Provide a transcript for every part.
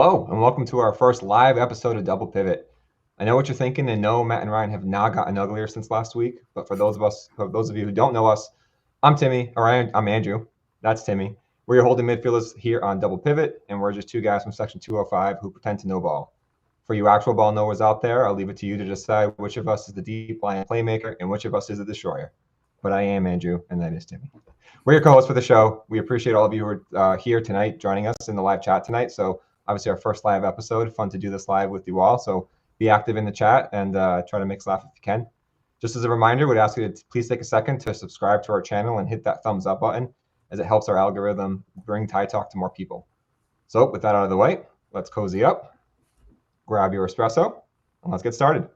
Hello, and welcome to our first live episode of Double Pivot. I know what you're thinking, and no, Matt and Ryan have not gotten uglier since last week. But for those of you who don't know us, I'm Timmy, or I'm Andrew. That's Timmy. We're your holding midfielders here on Double Pivot, and we're just two guys from Section 205 who pretend to know ball. For you actual ball knowers out there, I'll leave it to you to decide which of us is the deep line playmaker and which of us is the destroyer. But I am Andrew, and that is Timmy. We're your co-hosts for the show. We appreciate all of you who are here tonight, joining us in the live chat tonight. So obviously our first live episode. Fun to do this live with you all. So be active in the chat and try to make us laugh if you can. Just as a reminder, we'd ask you to please take a second to subscribe to our channel and hit that thumbs up button, as it helps our algorithm bring Tide Talk to more people. So with that out of the way, let's cozy up, grab your espresso, and let's get started.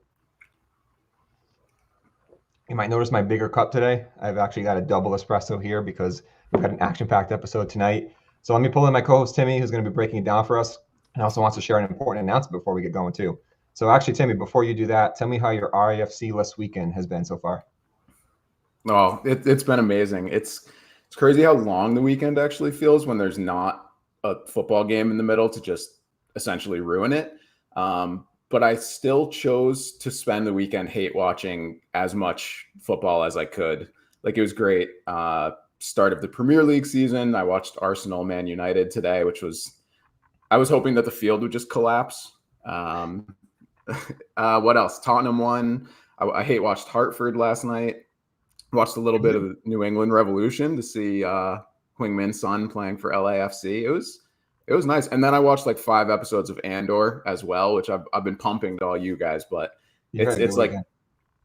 You might notice my bigger cup today. I've actually got a double espresso here because we've got an action-packed episode tonight. So let me pull in my co-host, Timmy, who's going to be breaking it down for us, and also wants to share an important announcement before we get going, too. So actually, Timmy, before you do that, tell me how your RAFC-less weekend has been so far. Oh, it's been amazing. It's crazy how long the weekend actually feels when there's not a football game in the middle to just essentially ruin it. But I still chose to spend the weekend hate watching as much football as I could. Like, it was great. Start of the Premier League season. I watched Arsenal Man United today, I was hoping that the field would just collapse. What else? Tottenham won. I hate watched Hartford last night. Watched a little bit of the New England Revolution to see Heung-min Son playing for LAFC. It was nice. And then I watched like 5 episodes of Andor as well, which I've been pumping to all you guys, but it's like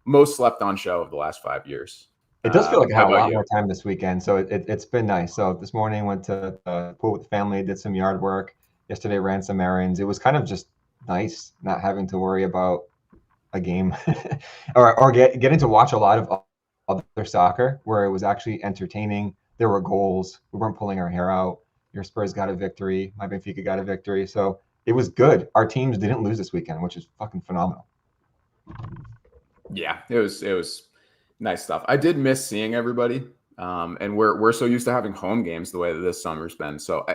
most slept on show of the last 5 years. It does feel like I have a lot more time this weekend, so it's been nice. So this morning went to the pool with the family, did some yard work. Yesterday ran some errands. It was kind of just nice not having to worry about a game or getting to watch a lot of other soccer where it was actually entertaining. There were goals. We weren't pulling our hair out. Your Spurs got a victory. My Benfica got a victory. So it was good. Our teams didn't lose this weekend, which is fucking phenomenal. Yeah, it was nice stuff. I did miss seeing everybody, and we're so used to having home games the way that this summer's been. So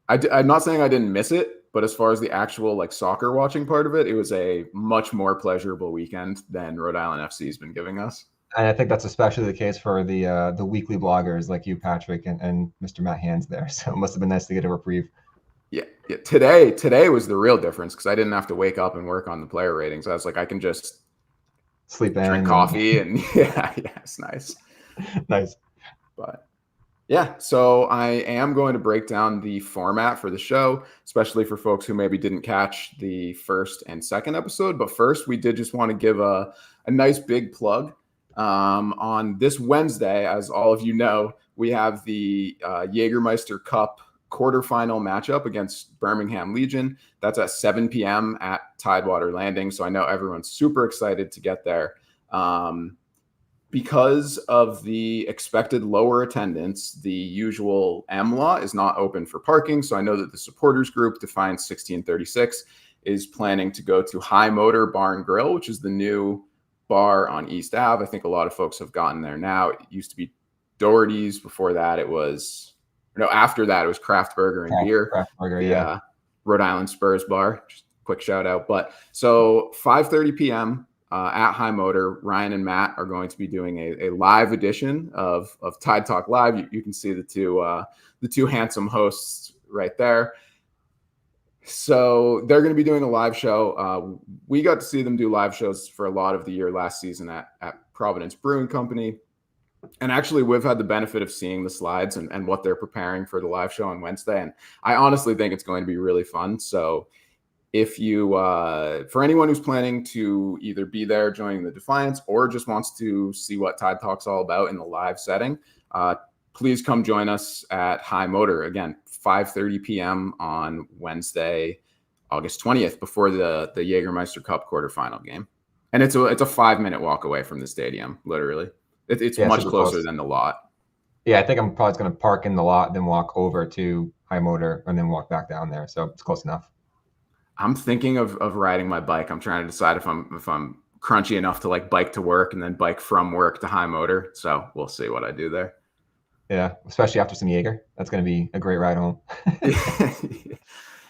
I'm not saying I didn't miss it, but as far as the actual like soccer watching part of it, it was a much more pleasurable weekend than Rhode Island FC has been giving us. And I think that's especially the case for the weekly bloggers like you, Patrick, and Mr. Matt Hands there. So it must have been nice to get a reprieve. Yeah. Today was the real difference because I didn't have to wake up and work on the player ratings. I was like, I can just sleep in, drink coffee, and yeah, it's nice. Nice. But yeah, so I am going to break down the format for the show, especially for folks who maybe didn't catch the first and second episode. But first, we did just want to give a nice big plug. On this Wednesday, as all of you know, we have the Jägermeister Cup quarterfinal matchup against Birmingham Legion. That's at 7 p.m. at Tidewater Landing. So I know everyone's super excited to get there. Because of the expected lower attendance, the usual MLA is not open for parking. So I know that the supporters group, defined 1636, is planning to go to High Motor Bar and Grill, which is the new bar on East Ave. I think a lot of folks have gotten there now. It used to be Doherty's. Before that, after that, it was Craft Burger and Beer. Craft Burger, yeah. Rhode Island Spurs Bar. Just quick shout out. But so 5:30 p.m. At High Motor, Ryan and Matt are going to be doing a live edition of Tide Talk Live. You can see the two handsome hosts right there. So they're going to be doing a live show. We got to see them do live shows for a lot of the year last season at Providence Brewing Company. And actually, we've had the benefit of seeing the slides and what they're preparing for the live show on Wednesday. And I honestly think it's going to be really fun. So if you, for anyone who's planning to either be there joining the Defiance or just wants to see what Tide Talk's all about in the live setting, please come join us at High Motor. Again, 5:30 p.m. on Wednesday, August 20th, before the Jägermeister Cup quarterfinal game. And it's a 5-minute walk away from the stadium, literally. It's much closer than the lot. Yeah, I think I'm probably going to park in the lot, then walk over to High Motor, and then walk back down there. So it's close enough. I'm thinking of riding my bike. I'm trying to decide if I'm crunchy enough to like bike to work and then bike from work to High Motor. So we'll see what I do there. Yeah, especially after some Jaeger. That's going to be a great ride home.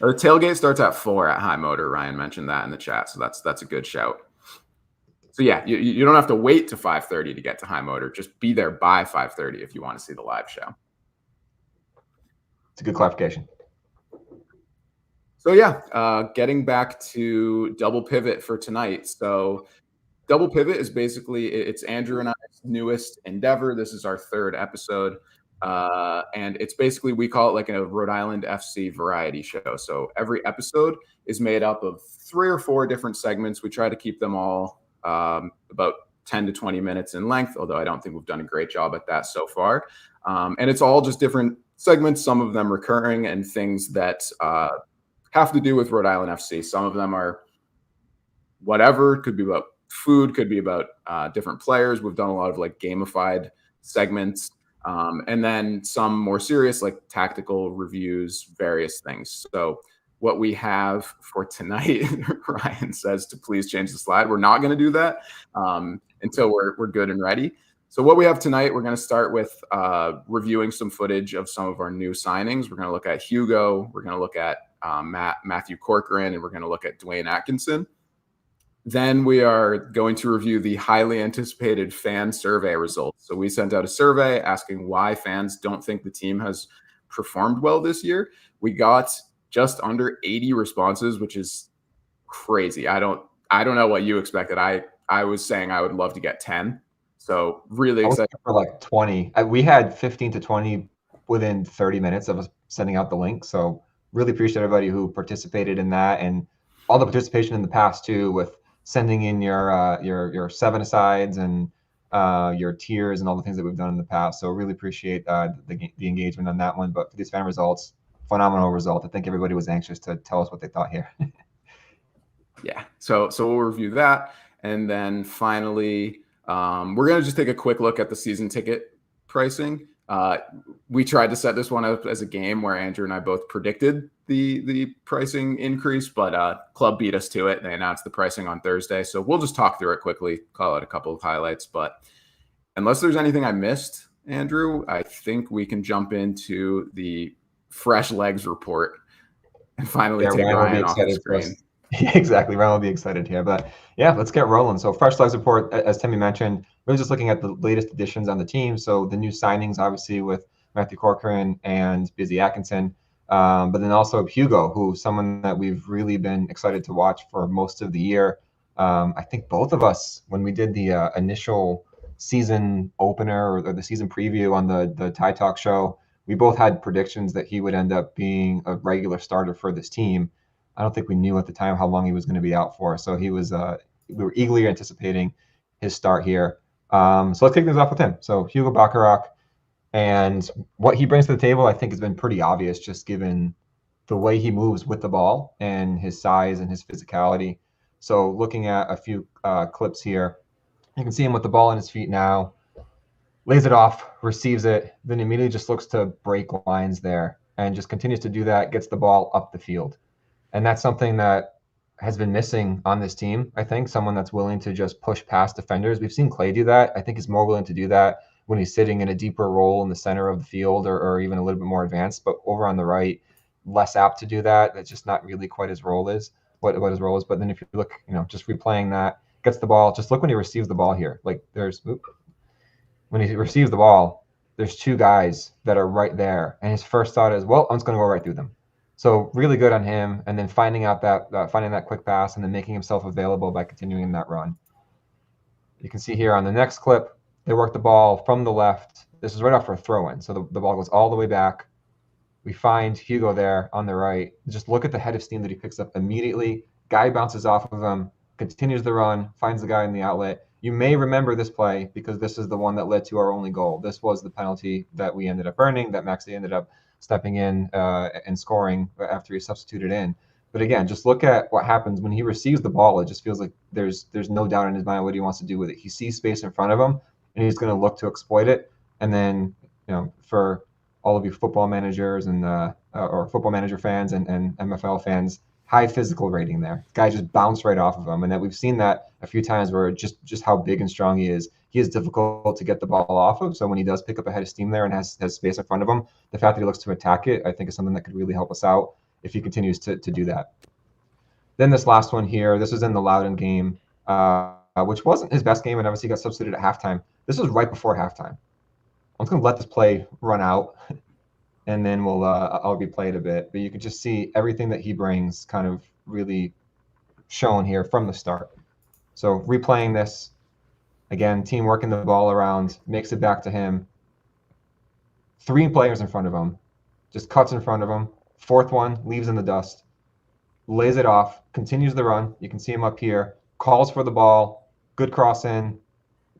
The tailgate starts at 4 at High Motor. Ryan mentioned that in the chat, so that's a good shout. So yeah, you don't have to wait to 5:30 to get to High Motor. Just be there by 5:30 if you want to see the live show. It's a good clarification. So yeah, getting back to Double Pivot for tonight. So Double Pivot is basically, it's Andrew and I's newest endeavor. This is our 3rd episode. And it's basically, we call it like a Rhode Island FC variety show. So every episode is made up of 3 or 4 different segments. We try to keep them all about 10 to 20 minutes in length, although I don't think we've done a great job at that so far. And it's all just different segments, some of them recurring, and things that have to do with Rhode Island FC. Some of them are whatever, could be about food, could be about different players. We've done a lot of like gamified segments. And then some more serious, like tactical reviews, various things. So what we have for tonight, Ryan says to please change the slide. We're not going to do that until we're good and ready. So what we have tonight, we're going to start with reviewing some footage of some of our new signings. We're going to look at Hugo. We're going to look at Matthew Corcoran, and we're going to look at Dwayne Atkinson. Then we are going to review the highly anticipated fan survey results. So we sent out a survey asking why fans don't think the team has performed well this year. We got just under 80 responses, which is crazy. I don't know what you expected. I was saying I would love to get 10. So really excited for like 20. We had 15 to 20 within 30 minutes of us sending out the link. So really appreciate everybody who participated in that, and all the participation in the past too, with sending in your 7-asides and your tiers and all the things that we've done in the past. So really appreciate the engagement on that one. But for these fan results, phenomenal result. I think everybody was anxious to tell us what they thought here. Yeah. So we'll review that, and then finally, we're gonna just take a quick look at the season ticket pricing. We tried to set this one up as a game where Andrew and I both predicted the pricing increase, but club beat us to it. They announced the pricing on Thursday. So we'll just talk through it quickly, call out a couple of highlights. But unless there's anything I missed, Andrew, I think we can jump into the fresh legs report and finally take Ryan off the screen. Yeah, exactly. Ryan will be excited here. But yeah, let's get rolling. So fresh legs report, as Timmy mentioned, we're just looking at the latest additions on the team. So the new signings, obviously, with Matthew Corcoran and Busy Atkinson, but then also Hugo, who's someone that we've really been excited to watch for most of the year. I think both of us, when we did the initial season opener or the season preview on the Tie Talk show, we both had predictions that he would end up being a regular starter for this team. I don't think we knew at the time how long he was going to be out for. So he was, we were eagerly anticipating his start here. So let's kick things off with him. So Hugo Bacharach, and what he brings to the table, I think, has been pretty obvious, just given the way he moves with the ball and his size and his physicality. So looking at a few clips here, you can see him with the ball in his feet now, lays it off, receives it, then immediately just looks to break lines there and just continues to do that, gets the ball up the field. And that's something that has been missing on this team. I think someone that's willing to just push past defenders. We've seen Clay do that. I think he's more willing to do that when he's sitting in a deeper role in the center of the field, or even a little bit more advanced. But over on the right, less apt to do that. That's just not really quite his role is, what his role is. But then if you look, just replaying that, gets the ball, just look when he receives the ball here. Like when he receives the ball, there's 2 guys that are right there. And his first thought is, well, I'm just going to go right through them. So really good on him, and then finding that quick pass and then making himself available by continuing that run. You can see here on the next clip, they work the ball from the left. This is right off for a throw-in, so the ball goes all the way back. We find Hugo there on the right. Just look at the head of steam that he picks up immediately. Guy bounces off of him, continues the run, finds the guy in the outlet. You may remember this play because this is the one that led to our only goal. This was the penalty that we ended up earning, that Maxey ended up stepping in and scoring after he substituted in. But again, just look at what happens when he receives the ball. It just feels like there's no doubt in his mind what he wants to do with it. He sees space in front of him, and he's going to look to exploit it. And then, for all of you football managers and or football manager fans and MFL fans, high physical rating there. Guy just bounced right off of him, and that we've seen that a few times where just how big and strong he is difficult to get the ball off of. So when he does pick up a head of steam there and has space in front of him, the fact that he looks to attack it, I think, is something that could really help us out. if he continues to do that. Then this last one here, this was in the Loudon game, which wasn't his best game, and obviously got substituted at halftime. This was right before halftime. I'm just going to let this play run out, and then I'll replay it a bit. But you can just see everything that he brings kind of really shown here from the start. So replaying this, again, team working the ball around, makes it back to him. 3 players in front of him, just cuts in front of him. 4th one, leaves in the dust, lays it off, continues the run. You can see him up here, calls for the ball, good cross in,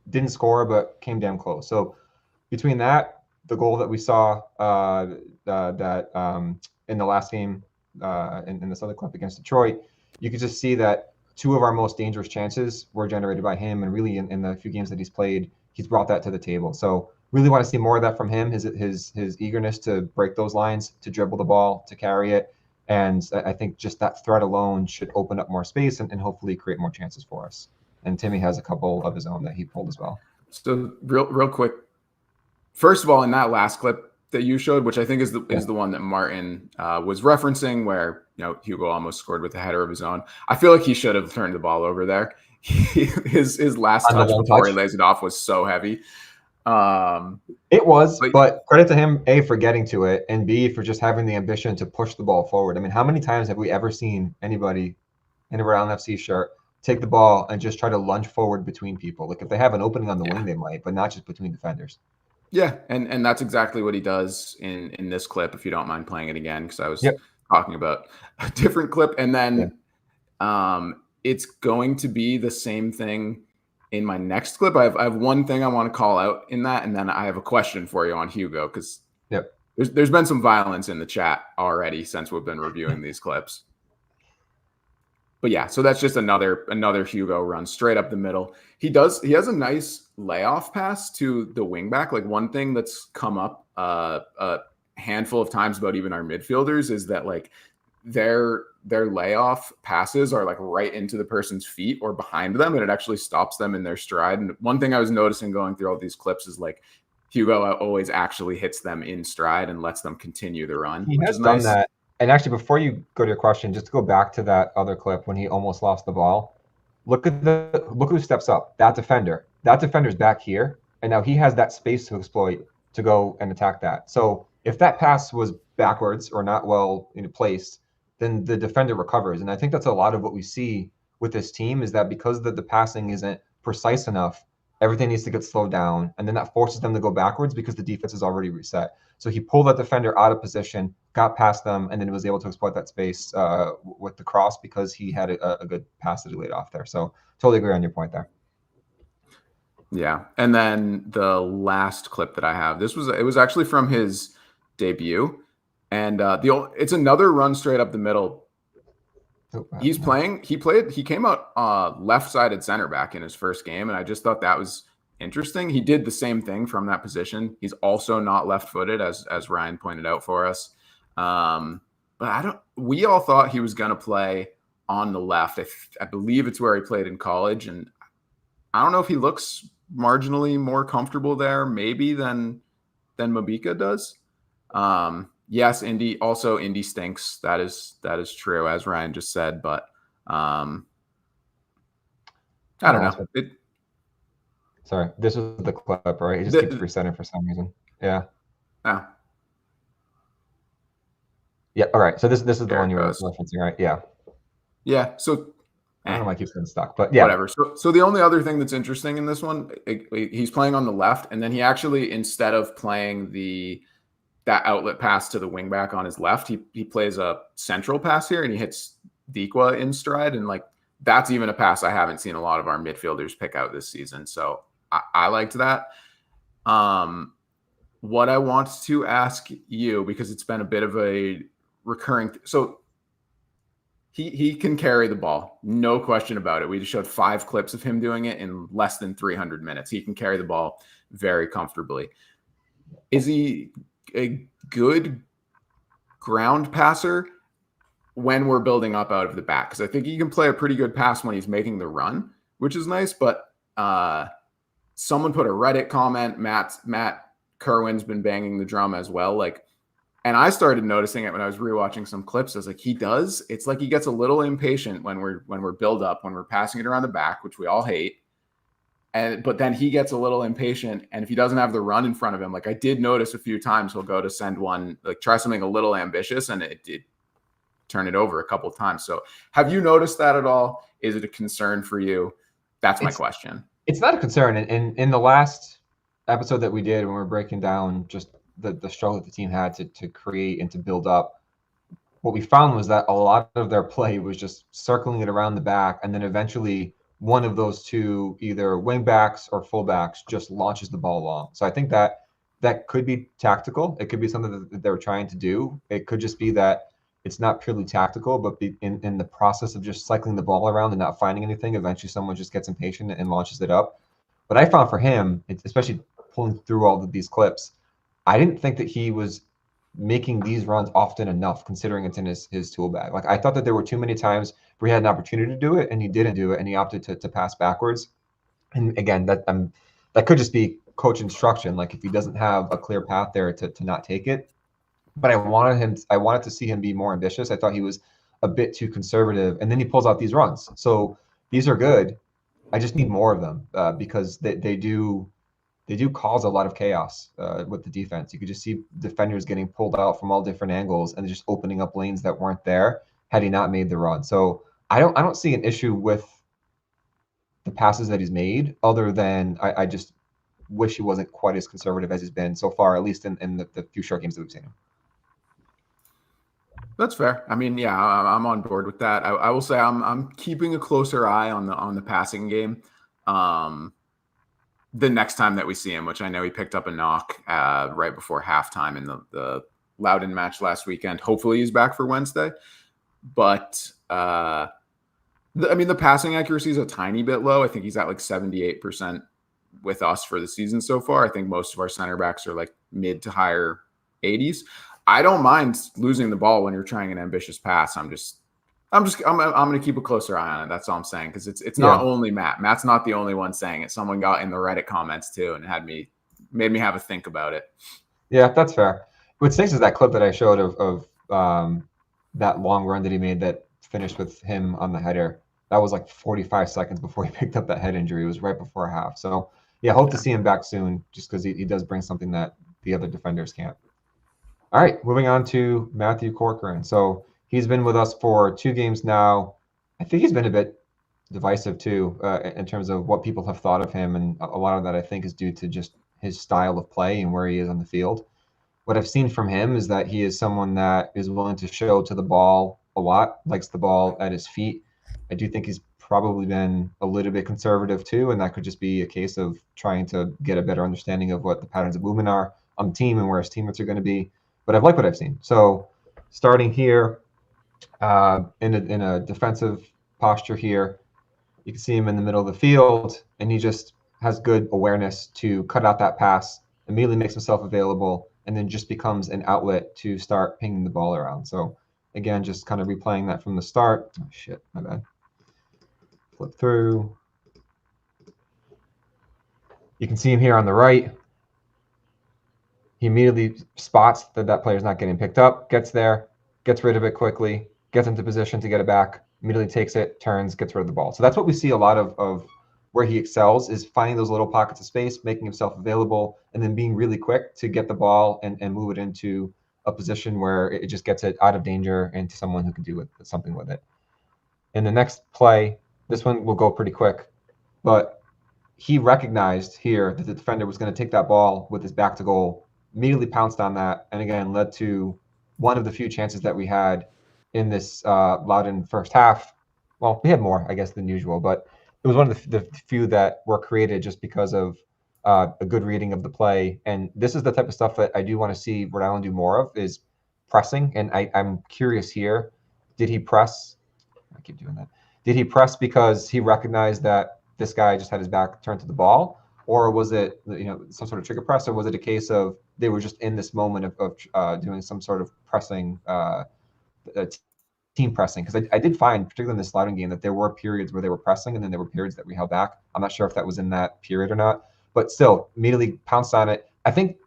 didn't score, but came damn close. So between that, the goal that we saw in the last game, in this other clip against Detroit, you could just see that 2 of our most dangerous chances were generated by him, and really in the few games that he's played, he's brought that to the table. So really want to see more of that from him, his eagerness to break those lines, to dribble the ball, to carry it. And I think just that threat alone should open up more space and hopefully create more chances for us. And Timmy has a couple of his own that he pulled as well. So real quick, first of all, in that last clip that you showed, which I think is the one that Martin was referencing, where Hugo almost scored with a header of his own. I feel like he should have turned the ball over there. His last touch before he lays it off was so heavy. It was, but credit to him, A, for getting to it, and B, for just having the ambition to push the ball forward. I mean, how many times have we ever seen anybody in a Rhode FC shirt take the ball and just try to lunge forward between people? Like, if they have an opening on the wing, they might, but not just between defenders. Yeah, and that's exactly what he does in this clip, if you don't mind playing it again, because I was talking about a different clip. And then it's going to be the same thing in my next clip. I have one thing I want to call out in that, and then I have a question for you on Hugo, because there's been some violence in the chat already since we've been reviewing these clips. But yeah, so that's just another Hugo run straight up the middle. He has a nice layoff pass to the wingback. Like, one thing that's come up a handful of times about even our midfielders is that like their layoff passes are like right into the person's feet or behind them, and it actually stops them in their stride. And one thing I was noticing going through all these clips is like Hugo always actually hits them in stride and lets them continue the run. He has done that. And actually, before you go to your question, just to go back to that other clip when he almost lost the ball, look who steps up. That defender. That defender's back here, and now he has that space to exploit to go and attack that. So if that pass was backwards or not well placed, then the defender recovers. And I think that's a lot of what we see with this team, is that because the passing isn't precise enough, everything needs to get slowed down, and then that forces them to go backwards because the defense is already reset. So he pulled that defender out of position, got past them, and then was able to exploit that space with the cross because he had a good pass that he laid off there. So totally agree on your point there. Yeah, and then the last clip that I have, it was actually from his debut, and it's another run straight up the middle. He came out left-sided center back in his first game, and I just thought that was interesting. He did the same thing from that position. He's also not left-footed, as Ryan pointed out for us. But we all thought he was going to play on the left. I believe it's where he played in college, and I don't know if he looks marginally more comfortable there, maybe than Mabika does. Yes, Indy stinks. That is true, as Ryan just said. But I don't know. Sorry, this was the clip, right? He just keeps resetting for some reason. Yeah. Oh. Yeah. All right. So this is the one you were referencing, right? Yeah. Yeah. So I don't know why I keep getting stuck, but yeah. Whatever. So the only other thing that's interesting in this one, he's playing on the left, and then he actually, instead of playing that outlet pass to the wingback on his left, he plays a central pass here, and he hits Dikwa in stride, and like that's even a pass I haven't seen a lot of our midfielders pick out this season. So I liked that. What I want to ask you, because it's been a bit of a recurring, so he can carry the ball, no question about it. We just showed 5 clips of him doing it in less than 300 minutes. He can carry the ball very comfortably. Is he a good ground passer when we're building up out of the back? Because I think he can play a pretty good pass when he's making the run, which is nice. But someone put a Reddit comment. Matt Kerwin's been banging the drum as well. Like, And I started noticing it when I was rewatching some clips. I was like, it's like he gets a little impatient when we're build up, when we're passing it around the back, which we all hate. But then he gets a little impatient, and if he doesn't have the run in front of him, like I did notice a few times, he'll go to send one, like try something a little ambitious, and it did turn it over a couple of times. So have you noticed that at all? Is it a concern for you? That's my question. It's not a concern. In the last episode that we did, when we were breaking down just the struggle that the team had to create and to build up, what we found was that a lot of their play was just circling it around the back, and then eventually one of those two, either wing backs or fullbacks, just launches the ball long. So I think that could be tactical. It could be something that they're trying to do. It could just be that it's not purely tactical, but in the process of just cycling the ball around and not finding anything, eventually someone just gets impatient and launches it up. But I found for him, especially pulling through all of these clips, I didn't think that he was making these runs often enough, considering it's in his tool bag. Like I thought that there were too many times where he had an opportunity to do it and he didn't do it, and he opted to pass backwards. And again, that could just be coach instruction. Like if he doesn't have a clear path there to not take it. But I wanted to see him be more ambitious. I thought he was a bit too conservative, and then he pulls out these runs. So these are good. I just need more of them because they do cause a lot of chaos with the defense. You could just see defenders getting pulled out from all different angles and just opening up lanes that weren't there had he not made the run. So I don't see an issue with the passes that he's made, other than I just wish he wasn't quite as conservative as he's been so far, at least in the few short games that we've seen him. That's fair. I mean, yeah, I'm on board with that. I will say I'm keeping a closer eye on the passing game. The next time that we see him, which I know he picked up a knock right before halftime in the Loudon match last weekend. Hopefully he's back for Wednesday. But I mean, the passing accuracy is a tiny bit low. I think he's at like 78% with us for the season so far. I think most of our center backs are like mid to higher 80s. I don't mind losing the ball when you're trying an ambitious pass. I'm going to keep a closer eye on it. That's all I'm saying. Cause it's not only Matt. Matt's not the only one saying it. Someone got in the Reddit comments too, and made me have a think about it. Yeah, that's fair. What stinks is that clip that I showed of that long run that he made that finished with him on the header. That was like 45 seconds before he picked up that head injury. It was right before half. So yeah, hope to see him back soon, just because he does bring something that the other defenders can't. All right, moving on to Matthew Corcoran. So he's been with us for 2 games now. I think he's been a bit divisive too, in terms of what people have thought of him, and a lot of that I think is due to just his style of play and where he is on the field. What I've seen from him is that he is someone that is willing to show to the ball a lot, likes the ball at his feet. I do think he's probably been a little bit conservative too, and that could just be a case of trying to get a better understanding of what the patterns of movement are on the team and where his teammates are going to be. But I've liked what I've seen. So starting here in a defensive posture here, you can see him in the middle of the field, and he just has good awareness to cut out that pass, immediately makes himself available, and then just becomes an outlet to start pinging the ball around. So again, just kind of replaying that from the start. Oh, shit, my bad. Flip through. You can see him here on the right. He immediately spots that player's not getting picked up, gets there, gets rid of it quickly, gets into position to get it back, immediately takes it, turns, gets rid of the ball. So that's what we see a lot of where he excels, is finding those little pockets of space, making himself available, and then being really quick to get the ball and move it into a position where it just gets it out of danger and to someone who can do something with it. In the next play, this one will go pretty quick, but he recognized here that the defender was going to take that ball with his back to goal, immediately pounced on that, and again led to one of the few chances that we had in this Loudon first half. Well, we had more, I guess, than usual, but it was one of the few that were created just because of a good reading of the play. And this is the type of stuff that I do want to see Rhode Island do more of, is pressing. And I'm curious here, did he press? I keep doing that. Did he press because he recognized that this guy just had his back turned to the ball? Or was it, some sort of trigger press, or was it a case of they were just in this moment of doing some sort of pressing, team pressing? Because I did find, particularly in this Loudon game, that there were periods where they were pressing, and then there were periods that we held back. I'm not sure if that was in that period or not, but still, immediately pounced on it. I think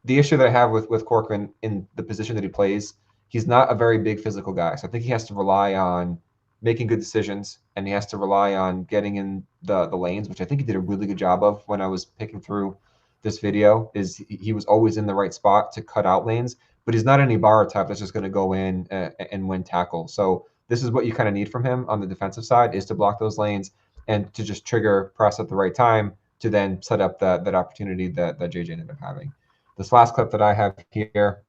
the issue that I have with Corcoran in the position that he plays, he's not a very big physical guy. So I think he has to rely on making good decisions, and he has to rely on getting in the lanes, which I think he did a really good job of when I was picking through this video. Is he was always in the right spot to cut out lanes, but he's not an Ibarra type that's just going to go in and win tackles. So this is what you kind of need from him on the defensive side, is to block those lanes and to just trigger press at the right time to then set up that opportunity that JJ ended up having. This last clip that I have here,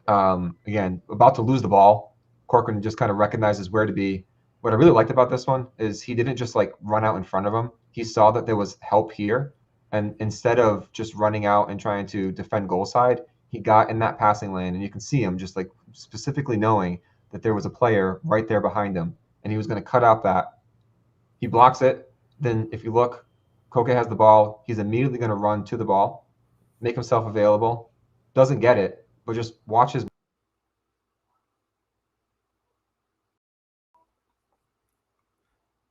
again, about to lose the ball, Corcoran just kind of recognizes where to be. What I really liked about this one is he didn't just like run out in front of him. He saw that there was help here, and instead of just running out and trying to defend goal side, he got in that passing lane, and you can see him just like specifically knowing that there was a player right there behind him, and he was going to cut out that. He blocks it. Then if you look, Koke has the ball. He's immediately going to run to the ball, make himself available. Doesn't get it, but just watch his.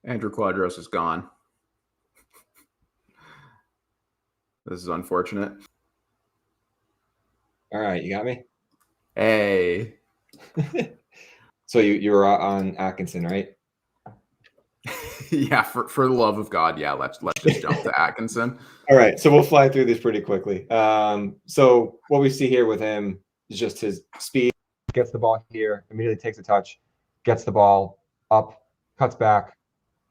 Andrew Quadros is gone. This is unfortunate. All right, you got me? Hey. So you were on Atkinson, right? Yeah, for the love of God, yeah, let's just jump to Atkinson. All right, so we'll fly through this pretty quickly. So what we see here with him is just his speed. Gets the ball here, immediately takes a touch, gets the ball up, cuts back,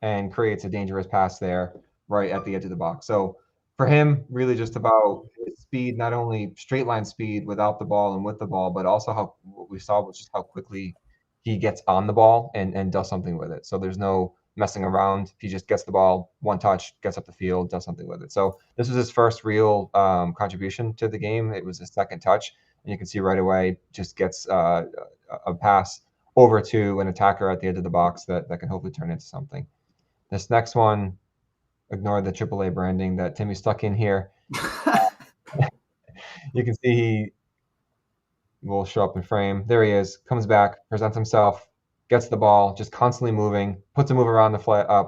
and creates a dangerous pass there right at the edge of the box. So for him, really just about his speed, not only straight line speed without the ball and with the ball, but also how what we saw was just how quickly he gets on the ball and does something with it. So there's no messing around. He just gets the ball, one touch, gets up the field, does something with it. So this was his first real contribution to the game. It was his second touch, and you can see right away just gets a pass over to an attacker at the edge of the box that can hopefully turn into something. This next one, ignore the AAA branding that Timmy stuck in here. You can see he will show up in frame. There he is, comes back, presents himself, gets the ball, just constantly moving, puts a move around the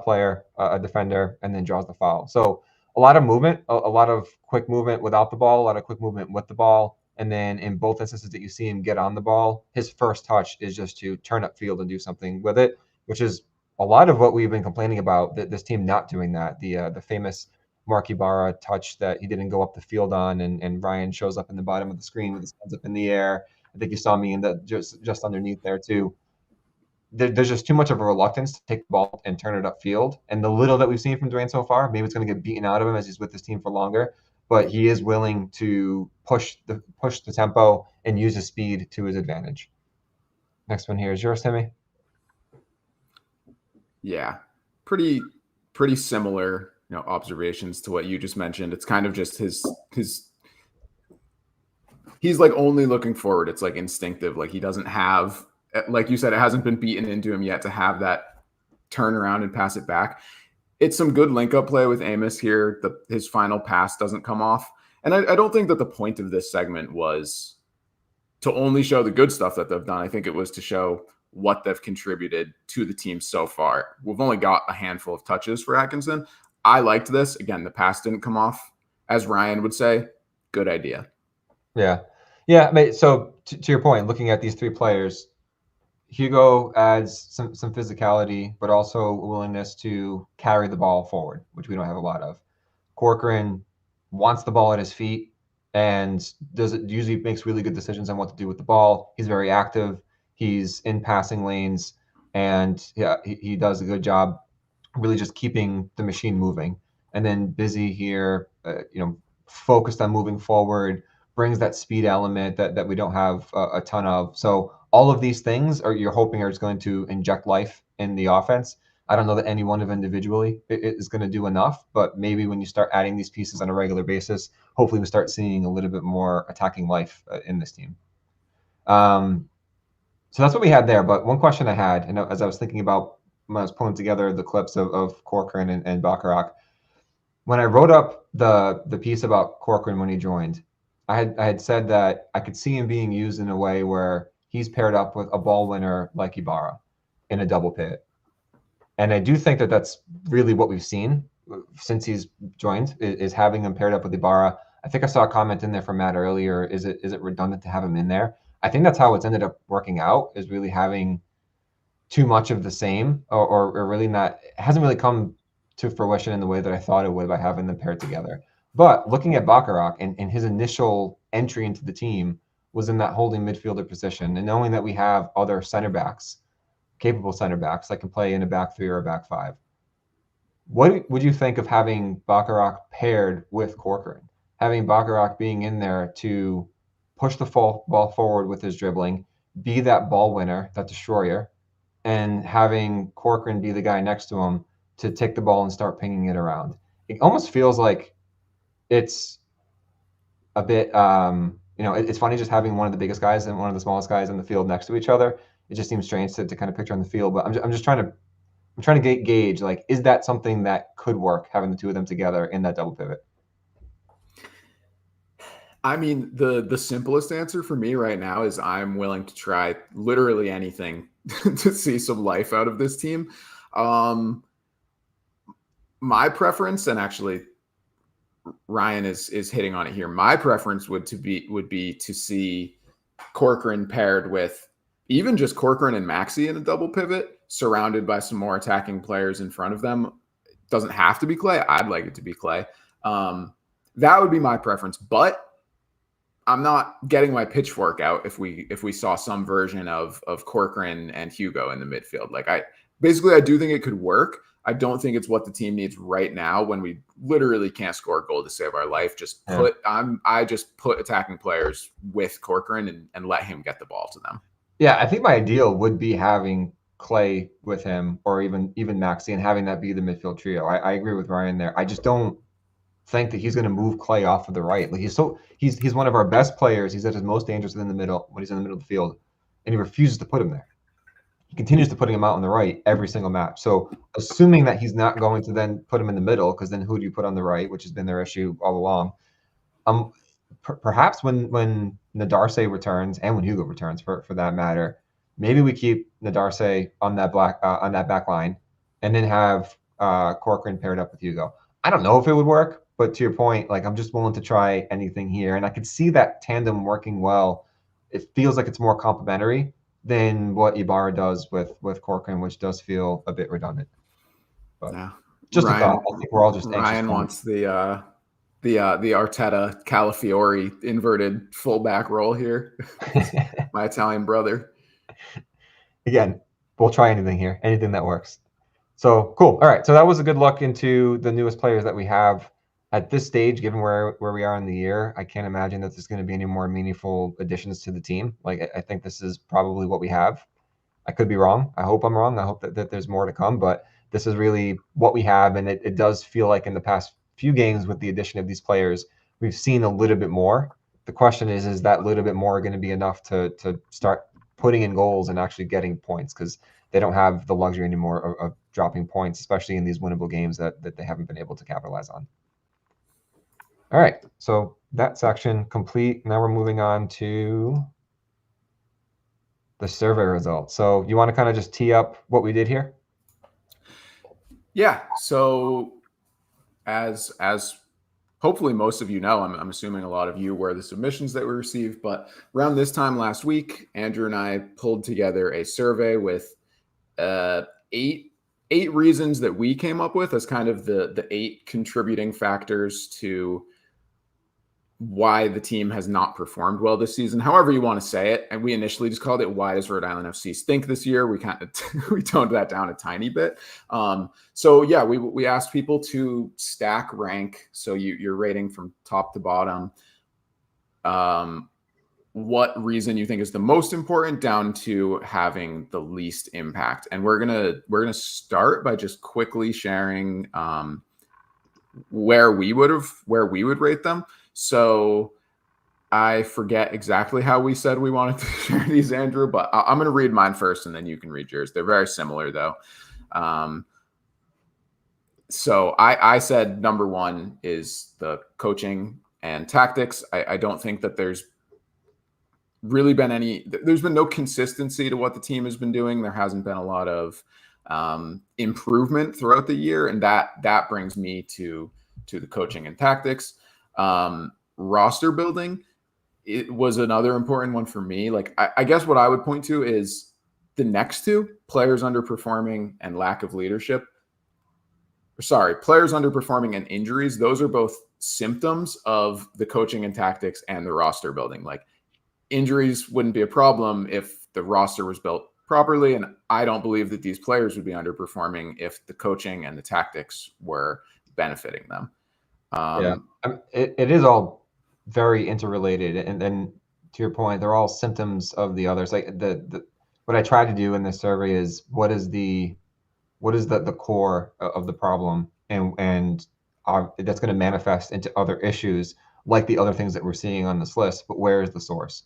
player, a defender, and then draws the foul. So a lot of movement, a lot of quick movement without the ball, a lot of quick movement with the ball. And then in both instances that you see him get on the ball, his first touch is just to turn up field and do something with it, which is a lot of what we've been complaining about, this team not doing that. The famous Mark Ibarra touch that he didn't go up the field on, and Ryan shows up in the bottom of the screen with his hands up in the air. I think you saw me in the just underneath there too. There's just too much of a reluctance to take the ball and turn it upfield. And the little that we've seen from Dwayne so far, maybe it's going to get beaten out of him as he's with this team for longer. But he is willing to push the tempo and use his speed to his advantage. Next one here is yours, Timmy. Yeah, pretty similar, observations to what you just mentioned. It's kind of just his he's like only looking forward. It's like instinctive. Like he doesn't have, like you said, it hasn't been beaten into him yet to have that turn around and pass it back. It's some good link up play with Amos here. His final pass doesn't come off. And I don't think that the point of this segment was to only show the good stuff that they've done. I think it was to show what they've contributed to the team so far. We've only got a handful of touches for Atkinson. I liked this. Again, the pass didn't come off. As Ryan would say, good idea. Yeah. So to your point, looking at these three players, Hugo adds some physicality, but also a willingness to carry the ball forward, which we don't have a lot of. Corcoran wants the ball at his feet and usually makes really good decisions on what to do with the ball. He's very active. He's in passing lanes, and yeah, he does a good job really just keeping the machine moving. And then Busy here, focused on moving forward, brings that speed element that we don't have a ton of. So all of these things you're hoping are going to inject life in the offense. I don't know that any one of individually is going to do enough, but maybe when you start adding these pieces on a regular basis, hopefully we start seeing a little bit more attacking life in this team. So that's what we had there. But one question I had, and as I was thinking about when I was pulling together the clips of Corcoran and Bacharach, when I wrote up the piece about Corcoran when he joined, I had said that I could see him being used in a way where he's paired up with a ball winner like Ibarra in a double pivot. And I do think that that's really what we've seen since he's joined, is having him paired up with Ibarra. I think I saw a comment in there from Matt earlier. Is it redundant to have him in there? I think that's how it's ended up working out, is really having too much of the same, or really not. It hasn't really come to fruition in the way that I thought it would by having them paired together. But looking at Bacharach and his initial entry into the team was in that holding midfielder position, and knowing that we have other center backs, capable center backs that can play in a back three or a back five. What would you think of having Bacharach paired with Corcoran? Having Bacharach being in there to push the ball forward with his dribbling, be that ball winner, that destroyer, and having Corcoran be the guy next to him to take the ball and start pinging it around. It almost feels like it's a bit, it's funny just having one of the biggest guys and one of the smallest guys in the field next to each other. It just seems strange to kind of picture on the field, but I'm just trying to gauge, like, is that something that could work, having the two of them together in that double pivot? I mean, the simplest answer for me right now is I'm willing to try literally anything to see some life out of this team. My preference, and actually Ryan is hitting on it here. My preference would be to see Corcoran paired with even just Corcoran and Maxey in a double pivot, surrounded by some more attacking players in front of them. It doesn't have to be Clay. I'd like it to be Clay. That would be my preference, but I'm not getting my pitchfork out if we saw some version of Corcoran and Hugo in the midfield. Like I do think it could work. I don't think it's what the team needs right now when we literally can't score a goal to save our life. I just put attacking players with Corcoran and let him get the ball to them. Yeah, I think my ideal would be having Clay with him, or even Maxey, and having that be the midfield trio. I agree with Ryan there. I just don't think that he's going to move Clay off of the right. Like he's one of our best players. He's at his most dangerous in the middle when he's in the middle of the field, and he refuses to put him there. He continues to putting him out on the right every single match. So assuming that he's not going to then put him in the middle, because then who do you put on the right, which has been their issue all along. Perhaps when Nadarce returns, and when Hugo returns for that matter, maybe we keep Nadarce on that back line, and then have Corcoran paired up with Hugo. I don't know if it would work, but to your point, like, I'm just willing to try anything here, and I could see that tandem working well. It feels like it's more complementary than what Ibarra does with Corcoran, which does feel a bit redundant. But yeah. Just Ryan, a thought. I think we're all just anxious. Ryan wants the Arteta Calafiore inverted fullback role here. My Italian brother. Again, we'll try anything here, anything that works. So cool. All right. So that was a good look into the newest players that we have at this stage, given where we are in the year. I can't imagine that there's going to be any more meaningful additions to the team. Like, I think this is probably what we have. I could be wrong. I hope I'm wrong. I hope that there's more to come, but this is really what we have. And it does feel like in the past few games, with the addition of these players, we've seen a little bit more. The question is that little bit more going to be enough to start putting in goals and actually getting points? Because they don't have the luxury anymore of dropping points, especially in these winnable games that they haven't been able to capitalize on. All right, so that section complete. Now we're moving on to the survey results. So you want to kind of just tee up what we did here? Yeah. So as hopefully most of you know, I'm assuming a lot of you were the submissions that we received, but around this time last week, Andrew and I pulled together a survey with eight reasons that we came up with as kind of the 8 contributing factors to why the team has not performed well this season, however you want to say it. And we initially just called it, why does Rhode Island FC stink this year? We kind of we toned that down a tiny bit. So yeah, we asked people to stack rank. So you're rating from top to bottom. What reason you think is the most important down to having the least impact. And we're gonna start by just quickly sharing where we would rate them. So I forget exactly how we said we wanted to share these, Andrew, but I'm going to read mine first and then you can read yours. They're very similar though. So I said number 1 is the coaching and tactics. I don't think that there's really been there's been no consistency to what the team has been doing. There hasn't been a lot of improvement throughout the year. And that brings me to the coaching and tactics. roster building, it was another important one for me. Like, I guess what I would point to is the next two: players underperforming and lack of leadership. Sorry, players underperforming and injuries. Those are both symptoms of the coaching and tactics and the roster building. Like, injuries wouldn't be a problem if the roster was built properly. And I don't believe that these players would be underperforming if the coaching and the tactics were benefiting them. It is all very interrelated. And then to your point, they're all symptoms of the others. Like what I try to do in this survey is what is the core of the problem, and that's going to manifest into other issues like the other things that we're seeing on this list. But where is the source?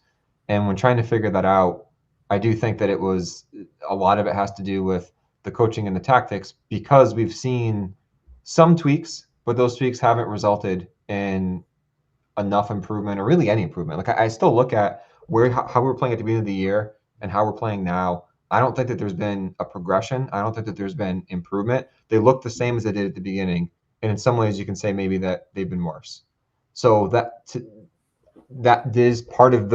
And when trying to figure that out, I do think that a lot of it has to do with the coaching and the tactics, because we've seen some tweaks, but those tweaks haven't resulted in enough improvement or really any improvement. Like I still look at how we were playing at the beginning of the year and how we're playing now. I don't think that there's been a progression. I don't think that there's been improvement. They look the same as they did at the beginning, and in some ways, you can say maybe that they've been worse. So that is part of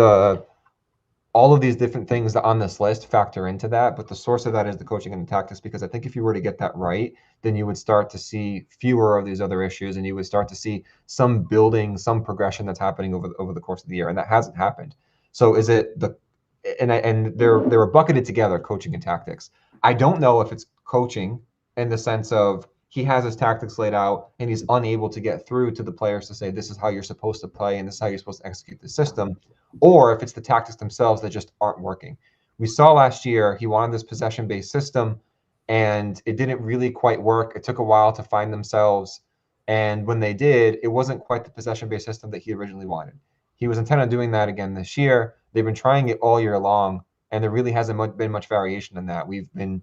all of these different things that on this list factor into that, but the source of that is the coaching and the tactics, because I think if you were to get that right, then you would start to see fewer of these other issues, and you would start to see some building, some progression that's happening over the course of the year, and that hasn't happened. So is it and they were bucketed together, coaching and tactics. I don't know if it's coaching in the sense of he has his tactics laid out and he's unable to get through to the players to say, this is how you're supposed to play and this is how you're supposed to execute the system, or if it's the tactics themselves that just aren't working. We saw last year he wanted this possession-based system, and it didn't really quite work. It took a while to find themselves, and when they did, it wasn't quite the possession-based system that he originally wanted. He was intent on doing that again this year. They've been trying it all year long, and there really hasn't been much variation in that. We've been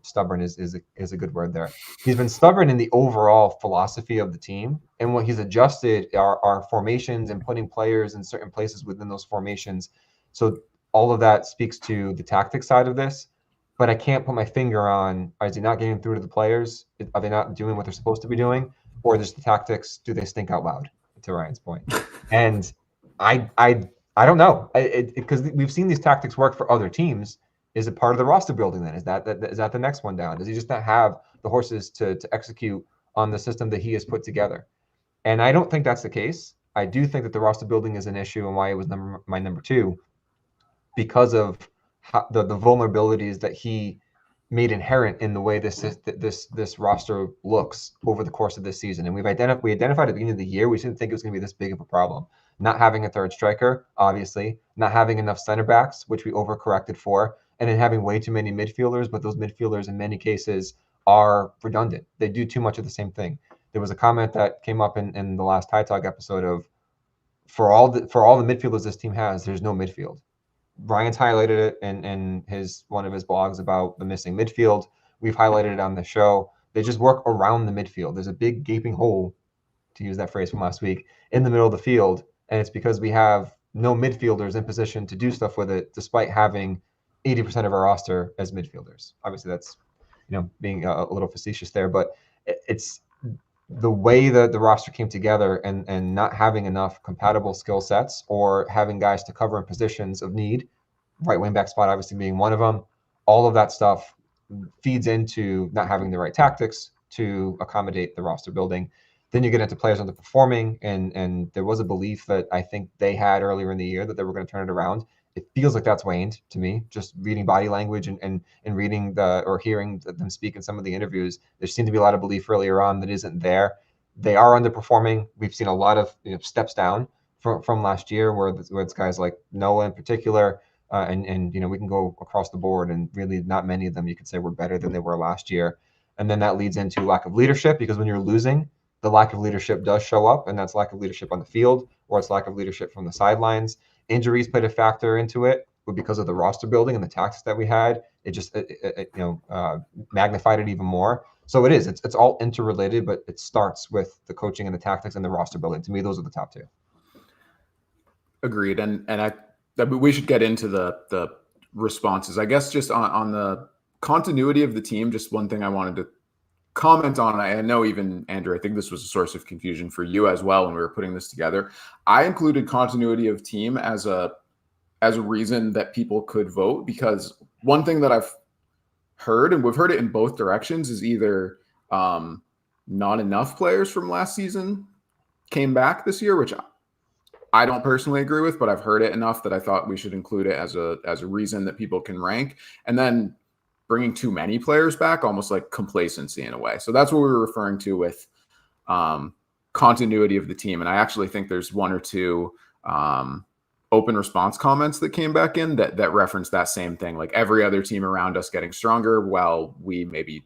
stubborn is a good word there. He's been stubborn in the overall philosophy of the team, and what he's adjusted are formations and putting players in certain places within those formations. So all of that speaks to the tactic side of this, but I can't put my finger on, is he not getting through to the players? Are they not doing what they're supposed to be doing? Or just the tactics, do they stink out loud, to Ryan's point? And I don't know, because we've seen these tactics work for other teams. Is it part of the roster building then? Is that the next one down? Does he just not have the horses to execute on the system that he has put together? And I don't think that's the case. I do think that the roster building is an issue, and why it was my number two, because of the vulnerabilities that he made inherent in the way this roster looks over the course of this season. And we identified at the beginning of the year, we didn't think it was going to be this big of a problem. Not having a third striker, obviously, not having enough center backs, which we overcorrected for, and then having way too many midfielders, but those midfielders in many cases are redundant. They do too much of the same thing. There was a comment that came up in the last High Talk episode of, for all the midfielders this team has, there's no midfield. Ryan's highlighted it in one of his blogs about the missing midfield. We've highlighted it on the show. They just work around the midfield. There's a big gaping hole, to use that phrase from last week, in the middle of the field, and it's because we have no midfielders in position to do stuff with it, despite having 80% of our roster as midfielders. Obviously, that's being a little facetious there, but it's the way that the roster came together, and not having enough compatible skill sets, or having guys to cover in positions of need, right wing back spot obviously being one of them. All of that stuff feeds into not having the right tactics to accommodate the roster building. Then you get into players underperforming, and there was a belief that I think they had earlier in the year that they were going to turn it around. It feels like that's waned to me, just reading body language and reading or hearing them speak in some of the interviews. There seemed to be a lot of belief earlier on that isn't there. They are underperforming. We've seen a lot of steps down from last year, where it's guys like Noah in particular, and we can go across the board, and really not many of them you could say were better than they were last year. And then that leads into lack of leadership, because when you're losing, the lack of leadership does show up, and that's lack of leadership on the field, or it's lack of leadership from the sidelines. Injuries played a factor into it, but because of the roster building and the tactics that we had, it just magnified it even more. So it's all interrelated, but it starts with the coaching and the tactics and the roster building. To me, those are the top two. Agreed, and we should get into the responses. I guess just on the continuity of the team, just one thing I wanted to comment on it. I know even Andrew, I think this was a source of confusion for you as well when we were putting this together. I included continuity of team as a reason that people could vote, because one thing that I've heard, and we've heard it in both directions, is either not enough players from last season came back this year, which I don't personally agree with, but I've heard it enough that I thought we should include it as a reason that people can rank. And then bringing too many players back, almost like complacency in a way. So that's what we were referring to with continuity of the team. And I actually think there's one or two open response comments that came back in that reference that same thing, like every other team around us getting stronger while we maybe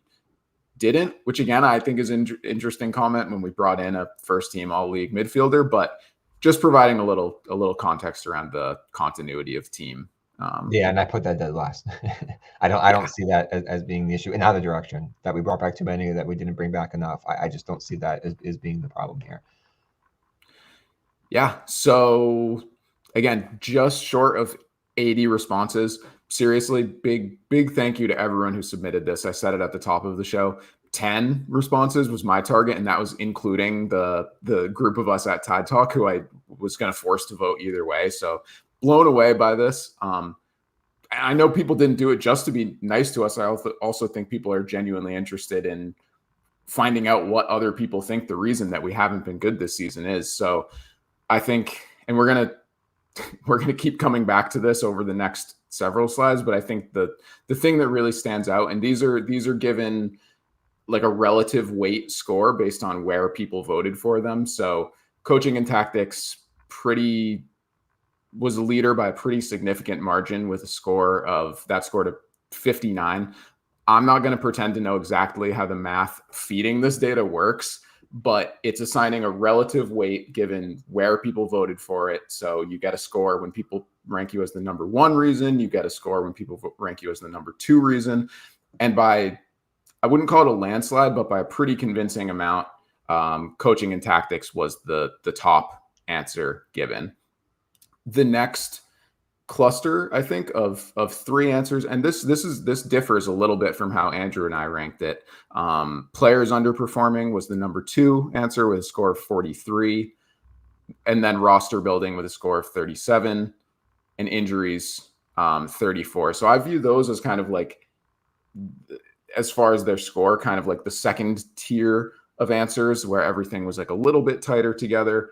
didn't, which again, I think is an interesting comment when we brought in a first team all league midfielder, but just providing a little context around the continuity of team. Yeah, and I put that dead last. I don't see that as being the issue in either direction, that we brought back too many, that we didn't bring back enough. I just don't see that as being the problem here. Yeah. So again, just short of 80 responses. Seriously, big thank you to everyone who submitted this. I said it at the top of the show. 10 responses was my target, and that was including the group of us at Tide Talk who I was going to force to vote either way. So blown away by this. I know people didn't do it just to be nice to us. I also think people are genuinely interested in finding out what other people think the reason that we haven't been good this season is. So I think, and we're going to keep coming back to this over the next several slides, but I think the thing that really stands out, and these are given like a relative weight score based on where people voted for them. So coaching and tactics was a leader by a pretty significant margin with a score of 59. I'm not going to pretend to know exactly how the math feeding this data works, but it's assigning a relative weight given where people voted for it. So you get a score when people rank you as the number one reason, you get a score when people rank you as the number two reason. And by, I wouldn't call it a landslide, but by a pretty convincing amount, coaching and tactics was the top answer given. The next cluster, I think, of three answers, and this differs a little bit from how Andrew and I ranked it. Players underperforming was the number two answer with a score of 43, and then roster building with a score of 37, and injuries 34. So I view those as kind of like, as far as their score, kind of like the second tier of answers where everything was like a little bit tighter together.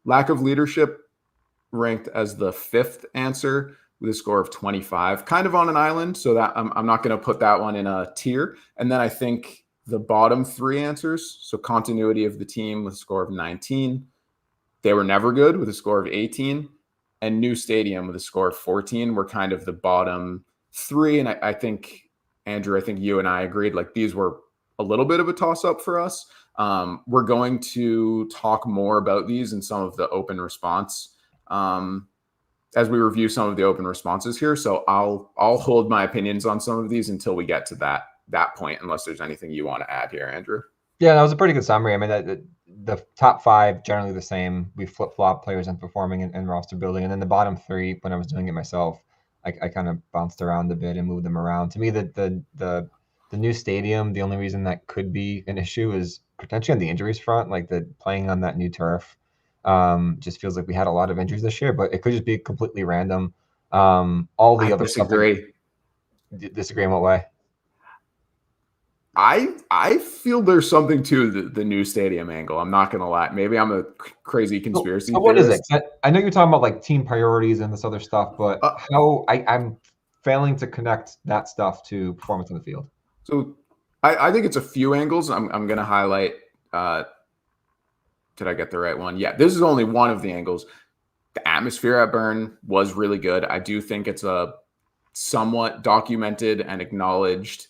Lack of leadership ranked as the fifth answer with a score of 25, kind of on an island. So that I'm not going to put that one in a tier. And then I think the bottom three answers, so continuity of the team with a score of 19, they were never good with a score of 18, and new stadium with a score of 14 were kind of the bottom three. And I think, Andrew, I think you and I agreed, like these were a little bit of a toss up for us. We're going to talk more about these in some of the open response as we review some of the open responses here. So I'll hold my opinions on some of these until we get to that point, unless there's anything you want to add here, Andrew. Yeah, that was a pretty good summary. I mean, the top five generally the same. We flip-flop players underperforming and roster building, and then the bottom three, when I was doing it myself, I kind of bounced around a bit and moved them around. To me, the new stadium, the only reason that could be an issue is potentially on the injuries front, like the playing on that new turf. Just feels like we had a lot of injuries this year, but it could just be completely random. All the other disagree. Disagree in what way? I feel there's something to the new stadium angle. I'm not gonna lie. Maybe I'm a crazy conspiracy theorist. What is it? I know you're talking about like team priorities and this other stuff, but how I'm failing to connect that stuff to performance on the field. So I think it's a few angles. I'm gonna highlight. Did I get the right one? Yeah, this is only one of the angles. The atmosphere at Burn was really good. I do think it's a somewhat documented and acknowledged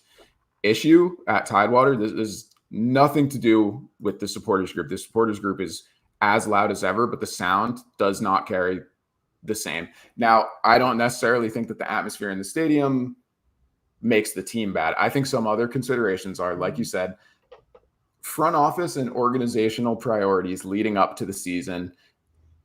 issue at Tidewater. This is nothing to do with the supporters group. The supporters group is as loud as ever, but the sound does not carry the same. Now, I don't necessarily think that the atmosphere in the stadium makes the team bad. I think some other considerations are, like you said, front office and organizational priorities leading up to the season.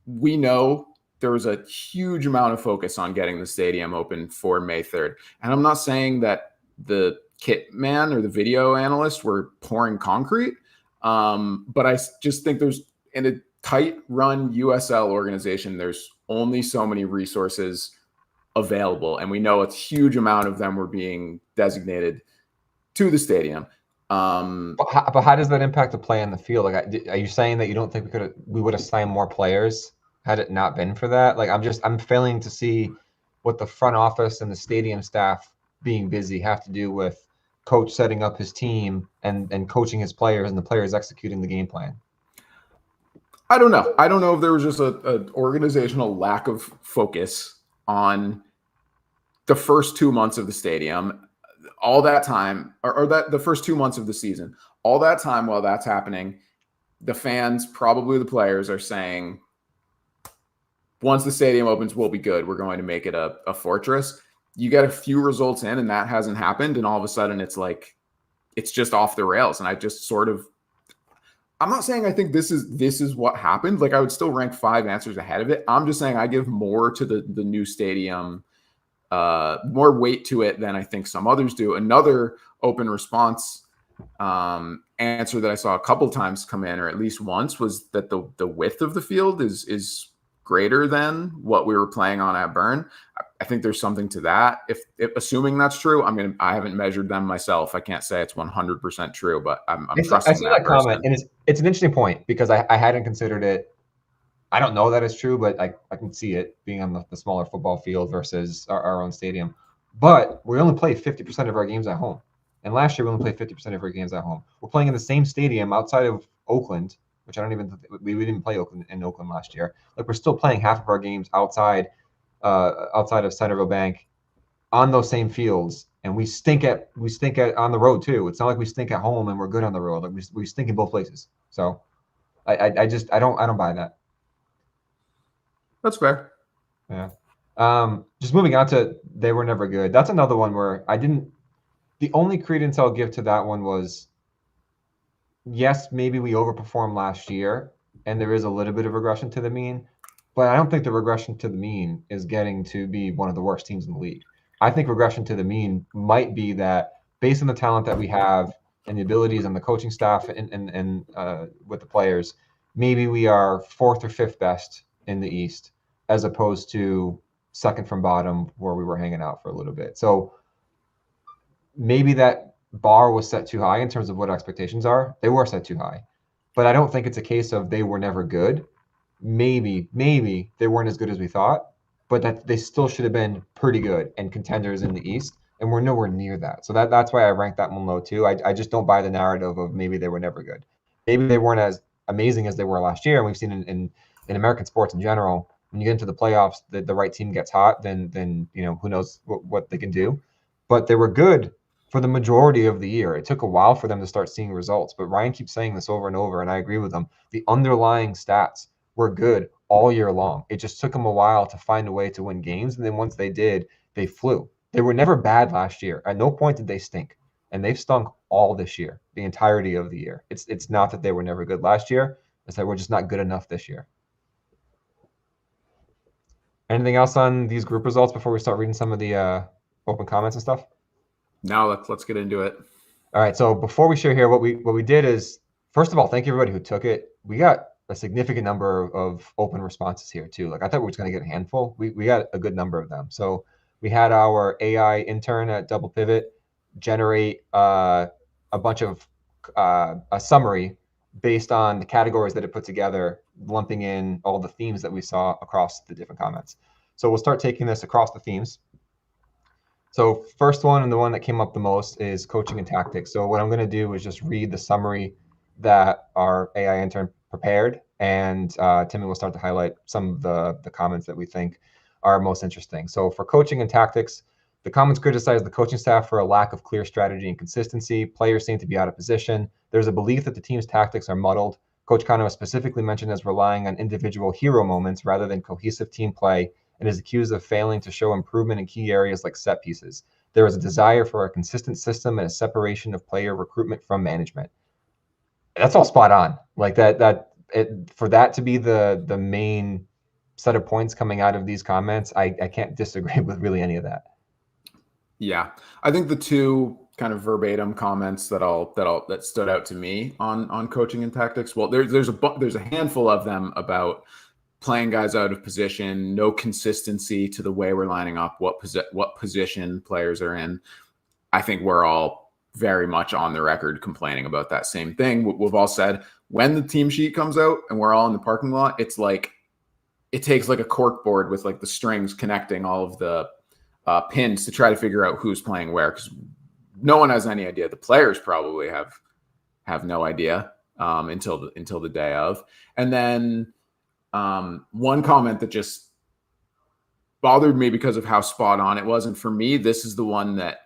We know there was a huge amount of focus on getting the stadium open for May 3rd. And I'm not saying that the kit man or the video analyst were pouring concrete. But I just think there's, in a tight run USL organization, there's only so many resources available. And we know a huge amount of them were being designated to the stadium. But how does that impact the play on the field? Like, are you saying that you don't think we would have signed more players had it not been for that? Like, I'm failing to see what the front office and the stadium staff being busy have to do with coach setting up his team and coaching his players and the players executing the game plan. I don't know. I don't know if there was just an organizational lack of focus on the first 2 months of the stadium, all that time, or that the first 2 months of the season, all that time while that's happening, the fans, probably the players, are saying, once the stadium opens, we'll be good. We're going to make it a fortress. You get a few results in, and that hasn't happened. And all of a sudden, it's like, it's just off the rails. And I just sort of, I'm not saying I think this is what happened. Like, I would still rank 5 answers ahead of it. I'm just saying I give more to the new stadium, more weight to it than I think some others do. Another open response answer that I saw a couple times come in, or at least once, was that the width of the field is greater than what we were playing on at Burn. I think there's something to that. If assuming that's true, I haven't measured them myself. I can't say it's 100% true, but I'm trusting I see that comment, and it's an interesting point because I hadn't considered it. I don't know that it's true, but I can see it being on the smaller football field versus our own stadium. But we only play 50% of our games at home. And last year we only played 50% of our games at home. We're playing in the same stadium outside of Oakland, which I don't even we didn't play in Oakland last year. Like, we're still playing half of our games outside of Centerville Bank on those same fields, and we stink at on the road too. It's not like we stink at home and we're good on the road. Like, we stink in both places. So I don't buy that. That's fair. Yeah. Just moving on to they were never good. That's another one where the only credence I'll give to that one was, yes, maybe we overperformed last year and there is a little bit of regression to the mean, but I don't think the regression to the mean is getting to be one of the worst teams in the league. I think regression to the mean might be that, based on the talent that we have and the abilities and the coaching staff and with the players, maybe we are 4th or 5th best in the East, as opposed to 2nd from bottom where we were hanging out for a little bit. So maybe that bar was set too high in terms of what expectations are. They were set too high, but I don't think it's a case of they were never good. Maybe they weren't as good as we thought, but that they still should have been pretty good and contenders in the East, and we're nowhere near that. So that's why I ranked that one low too. I just don't buy the narrative of maybe they were never good. Maybe they weren't as amazing as they were last year, and we've seen in American sports in general, when you get into the playoffs, the right team gets hot, then who knows what they can do. But they were good for the majority of the year. It took a while for them to start seeing results, but Ryan keeps saying this over and over, and I agree with him. The underlying stats were good all year long. It just took them a while to find a way to win games, and then once they did, they flew. They were never bad last year. At no point did they stink, and they've stunk all this year, the entirety of the year. It's not that they were never good last year. It's that we're just not good enough this year. Anything else on these group results before we start reading some of the open comments and stuff? Now let's get into it. All right. So before we share here, what we did is, first of all, thank you everybody who took it. We got a significant number of open responses here too. Like, I thought we were just going to get a handful. We got a good number of them. So we had our AI intern at Double Pivot generate a bunch of a summary based on the categories that it put together, lumping in all the themes that we saw across the different comments. So we'll start taking this across the themes. So first one, and the one that came up the most, is coaching and tactics. So what I'm going to do is just read the summary that our AI intern prepared, and Timmy will start to highlight some of the comments that we think are most interesting. So for coaching and tactics, the comments criticize the coaching staff for a lack of clear strategy and consistency. Players seem to be out of position. There's a belief that the team's tactics are muddled. Coach Kano is specifically mentioned as relying on individual hero moments rather than cohesive team play, and is accused of failing to show improvement in key areas like set pieces. There is a desire for a consistent system and a separation of player recruitment from management. That's all spot on. Like for that to be the main set of points coming out of these comments, I can't disagree with really any of that. Yeah, I think the two kind of verbatim comments that stood out to me on coaching and tactics. Well, there's a handful of them about playing guys out of position, no consistency to the way we're lining up, what position players are in. I think we're all very much on the record complaining about that same thing. We've all said when the team sheet comes out and we're all in the parking lot, it's like it takes like a cork board with like the strings connecting all of the pins to try to figure out who's playing where, because no one has any idea. The players probably have no idea until the day of. And then one comment that just bothered me because of how spot on it was, and for me, this is the one that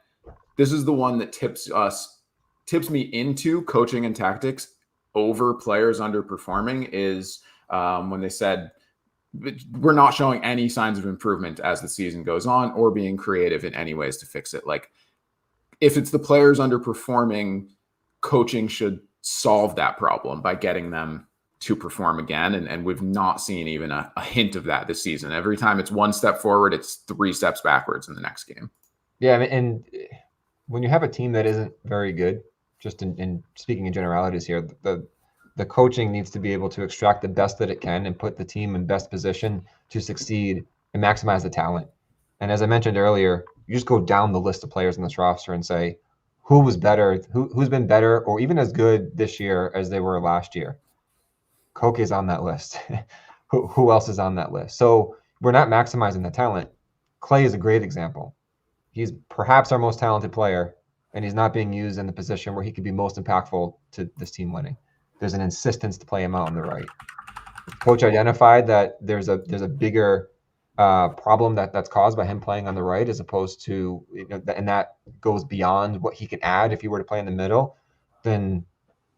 tips me into coaching and tactics over players underperforming, is when they said we're not showing any signs of improvement as the season goes on or being creative in any ways to fix it. Like, if it's the players underperforming, coaching should solve that problem by getting them to perform again. And we've not seen even a hint of that this season. Every time it's one step forward, it's 3 steps backwards in the next game. Yeah, and when you have a team that isn't very good, just in speaking in generalities here, the coaching needs to be able to extract the best that it can and put the team in best position to succeed and maximize the talent. And as I mentioned earlier, you just go down the list of players in this roster and say, who was better, who's been better or even as good this year as they were last year. Koke is on that list. Who else is on that list? So we're not maximizing the talent. Clay is a great example. He's perhaps our most talented player, and he's not being used in the position where he could be most impactful to this team winning. There's an insistence to play him out on the right. Coach identified that there's a bigger problem that's caused by him playing on the right, as opposed to, and that goes beyond what he can add if he were to play in the middle. Then,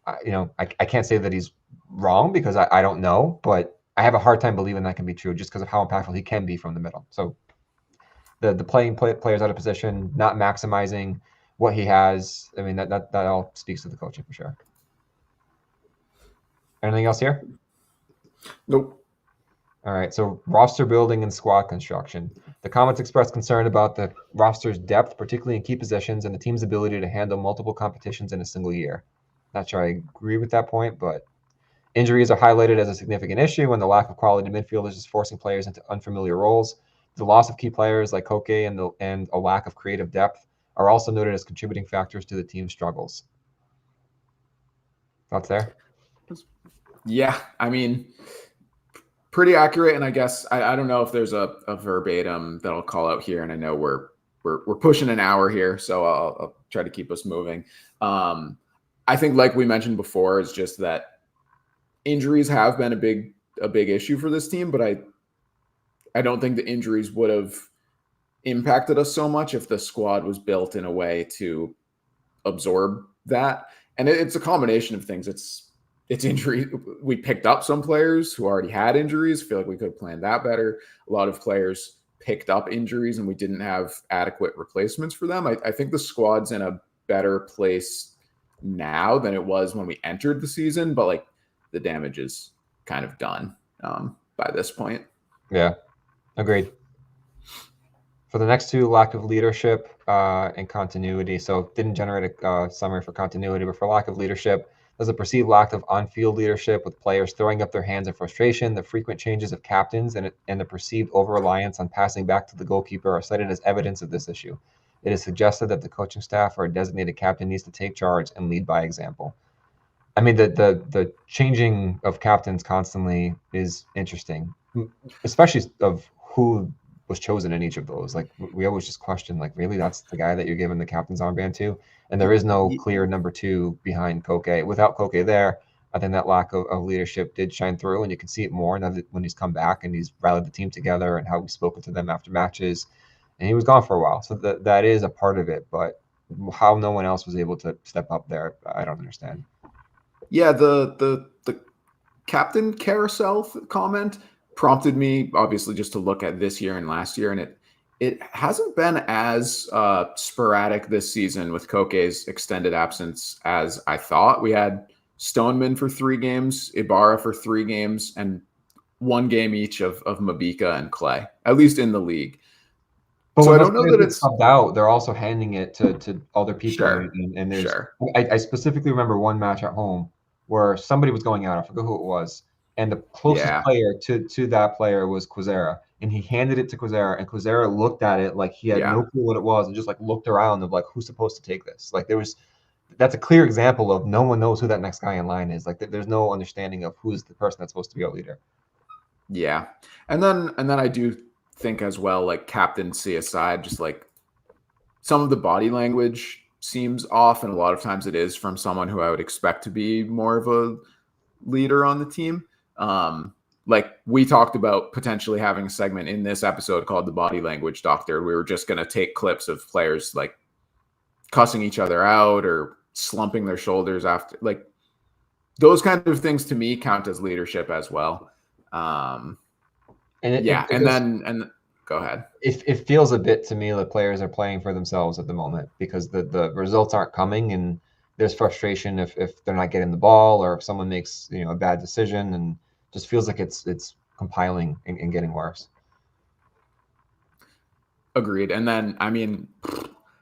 I can't say that he's wrong because I don't know, but I have a hard time believing that can be true just because of how impactful he can be from the middle. So the playing players out of position, not maximizing what he has. I mean, that all speaks to the coaching for sure. Anything else here? Nope. All right, so roster building and squad construction. The comments expressed concern about the roster's depth, particularly in key positions, and the team's ability to handle multiple competitions in a single year. Not sure I agree with that point, but injuries are highlighted as a significant issue, and the lack of quality midfielders is forcing players into unfamiliar roles. The loss of key players like Koke and a lack of creative depth are also noted as contributing factors to the team's struggles. Thoughts there? Yeah, I mean, pretty accurate. And I guess I don't know if there's a verbatim that I'll call out here. And I know we're pushing an hour here, so I'll try to keep us moving. I think, like we mentioned before, is just that injuries have been a big issue for this team, but I don't think the injuries would have impacted us so much if the squad was built in a way to absorb that. And it's a combination of things. It's injury. We picked up some players who already had injuries. I feel like we could have planned that better. A lot of players picked up injuries and we didn't have adequate replacements for them. I think the squad's in a better place now than it was when we entered the season, but like the damage is kind of done by this point. Yeah, agreed. For the next two, lack of leadership and continuity. So didn't generate a summary for continuity, but for lack of leadership, there's a perceived lack of on-field leadership with players throwing up their hands in frustration. The frequent changes of captains and the perceived over-reliance on passing back to the goalkeeper are cited as evidence of this issue. It is suggested that the coaching staff or a designated captain needs to take charge and lead by example. I mean, the changing of captains constantly is interesting, especially of who was chosen in each of those. Like, we always just question, like, really, that's the guy that you're giving the captain's armband to? And there is no clear number 2 behind Koke. Without Koke there, I think that lack of leadership did shine through, and you can see it more now that when he's come back and he's rallied the team together and how he's spoken to them after matches. And he was gone for a while, so that is a part of it. But how no one else was able to step up there, I don't understand. Yeah, the captain carousel comment prompted me, obviously, just to look at this year and last year, and it hasn't been as sporadic this season with Koke's extended absence as I thought. We had Stoneman for 3 games, Ibarra for 3 games, and 1 game each of Mabika and Clay, at least in the league. But So when I those don't know players that get it's subbed out, they're also handing it to other people. sure, And there's, sure. I specifically remember one match at home where somebody was going out. I forget who it was. And the closest Yeah, player to that player was Quizera. And he handed it to Quizera, and Quizera looked at it like he had yeah. no clue what it was and just like looked around of like, who's supposed to take this? Like that's a clear example of no one knows who that next guy in line is. Like there's no understanding of who's the person that's supposed to be our leader. Yeah. And then I do think as well, like captaincy aside, just like some of the body language seems off, and a lot of times it is from someone who I would expect to be more of a leader on the team. Like we talked about potentially having a segment in this episode called the Body Language Doctor. We were just going to take clips of players like cussing each other out or slumping their shoulders after, like those kind of things to me count as leadership as well. And Yeah, it and just then go ahead. it feels a bit to me like players are playing for themselves at the moment because the results aren't coming, and there's frustration if they're not getting the ball or if someone makes a bad decision, and just feels like it's compiling and getting worse. Agreed. And then I mean,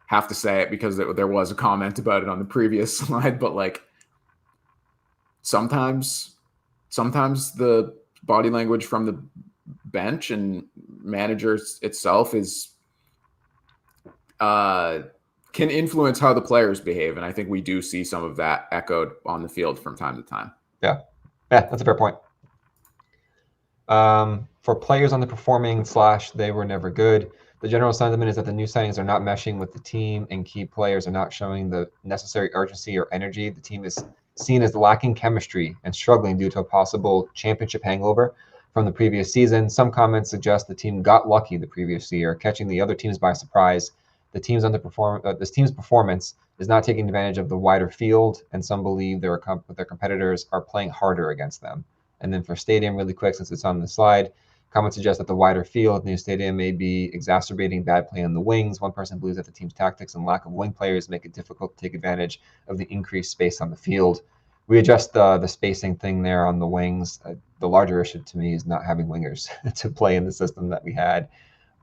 have to say it because there was a comment about it on the previous slide, but like sometimes the body language from the bench and managers itself is can influence how the players behave, and I think we do see some of that echoed on the field from time to time. Yeah, that's a fair point. For players underperforming / they were never good, the general sentiment is that the new signings are not meshing with the team and key players are not showing the necessary urgency or energy. The team is seen as lacking chemistry and struggling due to a possible championship hangover from the previous season. Some comments suggest the team got lucky the previous year, catching the other teams by surprise. This team's performance is not taking advantage of the wider field, and some believe their competitors are playing harder against them. And then for stadium, really quick, since it's on the slide, comments suggest that the wider field, new stadium, may be exacerbating bad play on the wings. One person believes that the team's tactics and lack of wing players make it difficult to take advantage of the increased space on the field. We addressed the spacing thing there on the wings. The larger issue to me is not having wingers to play in the system that we had.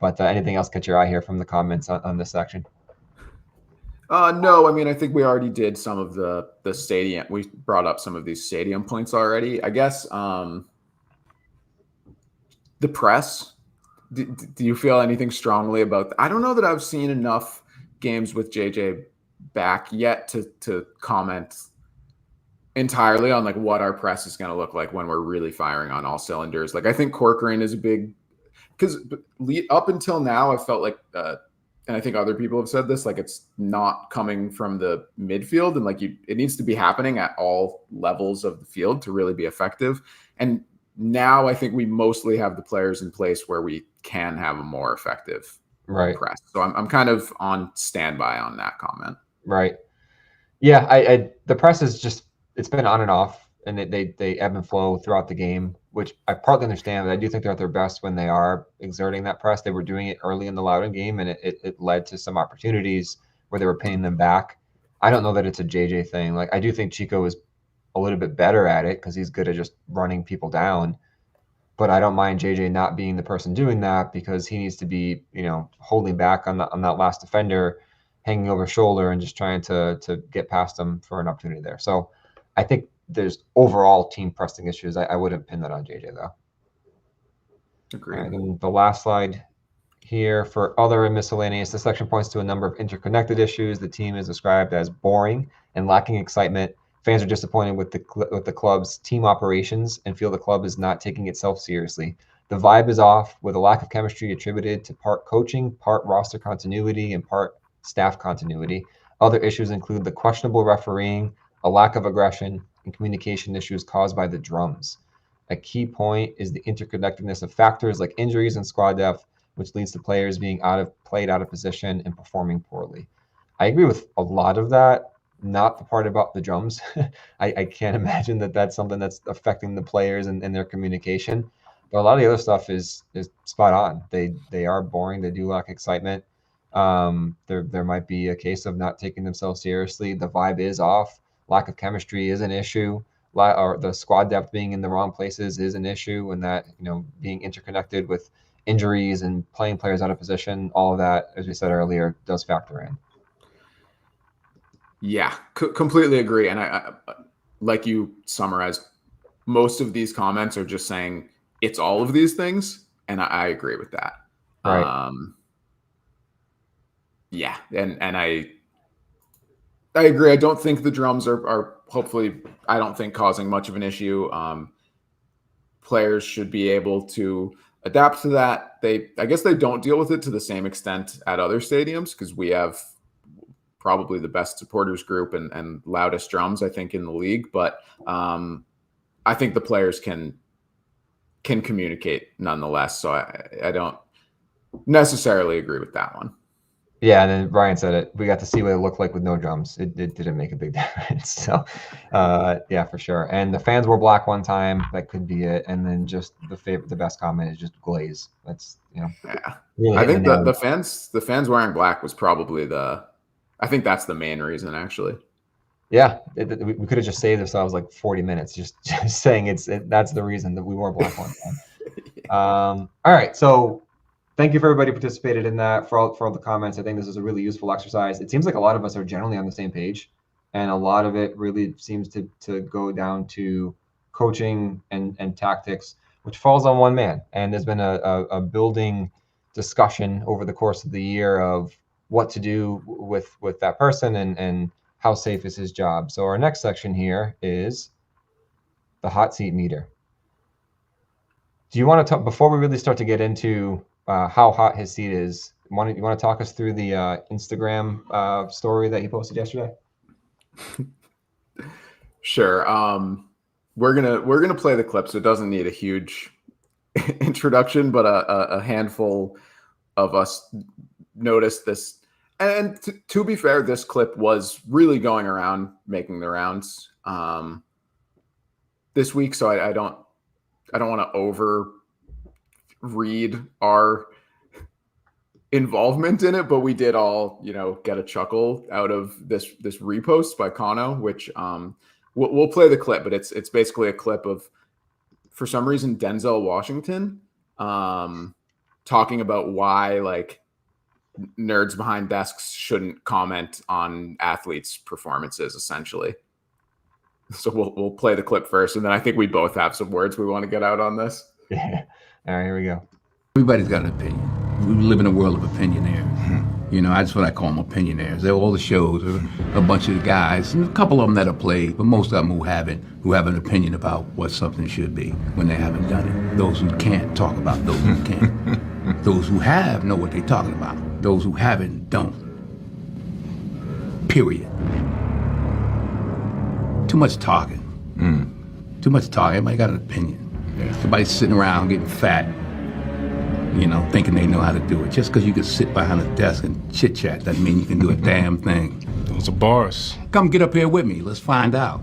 But anything else catch your eye here from the comments on this section? No, I mean I think we already did some of the stadium. We brought up some of these stadium points already. I guess the press. Do you feel anything strongly about? I don't know that I've seen enough games with JJ back yet to comment entirely on like what our press is going to look like when we're really firing on all cylinders. Like I think Corcoran is a big because up until now I felt like and I think other people have said this, like it's not coming from the midfield, and like it needs to be happening at all levels of the field to really be effective. And now I think we mostly have the players in place where we can have a more effective press. So I'm kind of on standby on that comment. Right. Yeah, the press is just it's been on and off, and they ebb and flow throughout the game, which I partly understand. But I do think they're at their best when they are exerting that press. They were doing it early in the Loudoun game, and it led to some opportunities where they were pinning them back. I don't know that it's a JJ thing. Like I do think Chico is a little bit better at it because he's good at just running people down. But I don't mind JJ not being the person doing that because he needs to be, holding back on that last defender, hanging over his shoulder and just trying to get past them for an opportunity there. So I think there's overall team pressing issues. I wouldn't pin that on JJ though. Agreed. All right, and the last slide here for other and miscellaneous, the section points to a number of interconnected issues. The team is described as boring and lacking excitement. Fans are disappointed with the club's team operations and feel the club is not taking itself seriously. The vibe is off, with a lack of chemistry attributed to part coaching, part roster continuity, and part staff continuity. Other issues include the questionable refereeing, a lack of aggression, and communication issues caused by the drums. A key point is the interconnectedness of factors like injuries and squad depth, which leads to players being played out of position and performing poorly. I agree with a lot of that, not the part about the drums. I can't imagine that that's something that's affecting the players and their communication. But a lot of the other stuff is spot on. They are boring. They do lack excitement. There might be a case of not taking themselves seriously. The vibe is off. Lack of chemistry is an issue. Or the squad depth being in the wrong places is an issue, and that being interconnected with injuries and playing players out of position, all of that, as we said earlier, does factor in. Yeah, completely agree. And I like you summarized, most of these comments are just saying it's all of these things, and I agree with that. Right. Yeah, and I agree. I don't think the drums are hopefully, I don't think causing much of an issue. Players should be able to adapt to that. I guess they don't deal with it to the same extent at other stadiums because we have probably the best supporters group and loudest drums, I think, in the league. But I think the players can communicate nonetheless. So I don't necessarily agree with that one. Yeah, and then Ryan said it. We got to see what it looked like with no drums. It didn't make a big difference. So, yeah, for sure. And the fans were black one time. That could be it. And then just the best comment is just glaze. That's Yeah. Really I think the fans wearing black was probably I think that's the main reason, actually. Yeah, we could have just saved ourselves like 40 minutes just saying that's the reason that we wore black one time. Yeah. All right, so thank you for everybody who participated in that, for all the comments. I think this is a really useful exercise. It seems like a lot of us are generally on the same page, and a lot of it really seems to go down to coaching and tactics, which falls on one man. And there's been a building discussion over the course of the year of what to do with that person and how safe is his job. So our next section here is the hot seat meter. Do you want to talk, before we really start to get into how hot his seat is, you want to talk us through the Instagram story that he posted yesterday? Sure. We're gonna play the clip, so it doesn't need a huge introduction, but a handful of us noticed this. And to be fair, this clip was really going around, making the rounds this week. So I don't want to over read our involvement in it, but we did all, get a chuckle out of this repost by Kano, which we'll play the clip, but it's basically a clip of, for some reason, Denzel Washington talking about why like nerds behind desks shouldn't comment on athletes' performances, essentially. So we'll play the clip first, and then I think we both have some words we want to get out on this. Yeah. All right, here we go. Everybody's got an opinion. We live in a world of opinionaires. That's what I call them, opinionaires. They're all the shows, a bunch of guys, and a couple of them that have played, but most of them who have an opinion about what something should be when they haven't done it. Those who can't talk about those who can. Those who have know what they're talking about. Those who haven't don't. Period. Too much talking. Too much talking. Everybody got an opinion. Everybody's sitting around getting fat, thinking they know how to do it. Just because you can sit behind a desk and chit-chat doesn't mean you can do a damn thing. Those are bars. Come get up here with me. Let's find out.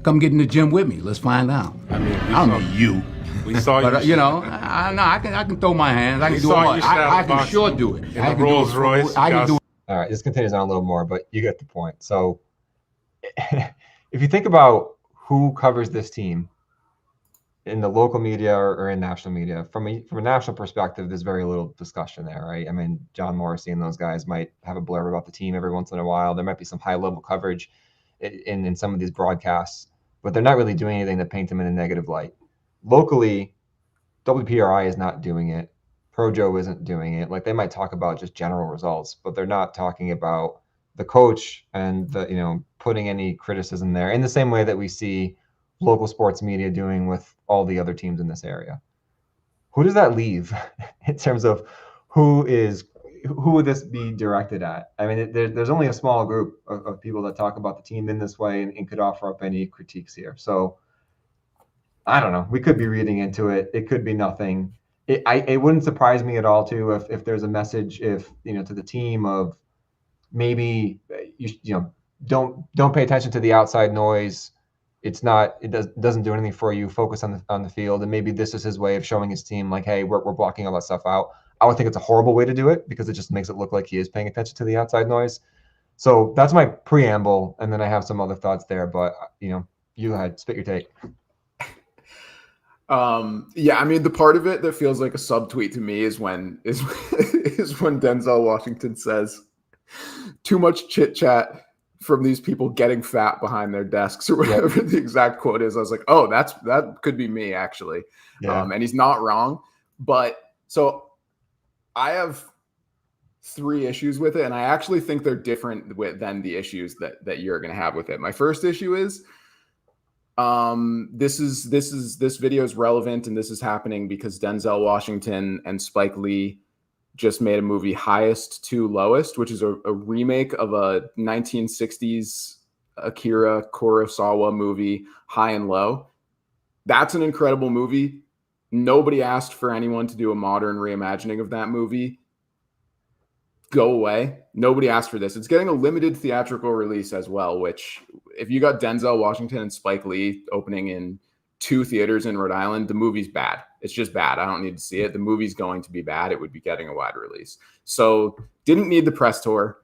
Come get in the gym with me. Let's find out. I don't know you. We saw but, you. I can throw my hands. I can do it. I can sure do it. In the Rolls Royce. I can do it. All right, this continues on a little more, but you get the point. So if you think about who covers this team in the local media or in national media, from a national perspective, there's very little discussion there, right? I mean, John Morrissey and those guys might have a blurb about the team every once in a while. There might be some high-level coverage in some of these broadcasts, but they're not really doing anything to paint them in a negative light. Locally, WPRI is not doing it. Projo isn't doing it. Like, they might talk about just general results, but they're not talking about the coach and putting any criticism there in the same way that we see local sports media doing with all the other teams in this area. Who does that leave in terms of who would this be directed at? I mean, there's only a small group of people that talk about the team in this way and could offer up any critiques here. So I don't know. We could be reading into it. It could be nothing. It wouldn't surprise me at all too if there's a message to the team of maybe don't pay attention to the outside noise. It doesn't do anything for you. Focus on the field, and maybe this is his way of showing his team like, hey, we're blocking all that stuff out. I would think it's a horrible way to do it because it just makes it look like he is paying attention to the outside noise. So that's my preamble, and then I have some other thoughts there. But you go ahead, spit your take. Yeah, I mean, the part of it that feels like a subtweet to me is when is when Denzel Washington says too much chit chat from these people getting fat behind their desks or whatever the exact quote is. I was like, oh, that could be me actually. Yeah. And he's not wrong. But so I have 3 issues with it, and I actually think they're different than the issues that you're going to have with it. My first issue is this video is relevant, and this is happening because Denzel Washington and Spike Lee just made a movie, Highest to Lowest, which is a remake of a 1960s Akira Kurosawa movie, High and Low. That's an incredible movie. Nobody asked for anyone to do a modern reimagining of that movie. Go away. Nobody asked for this. It's getting a limited theatrical release as well, which if you got Denzel Washington and Spike Lee opening in 2 theaters in Rhode Island, the movie's bad. It's just bad. I don't need to see it. The movie's going to be bad. It would be getting a wide release. So didn't need the press tour.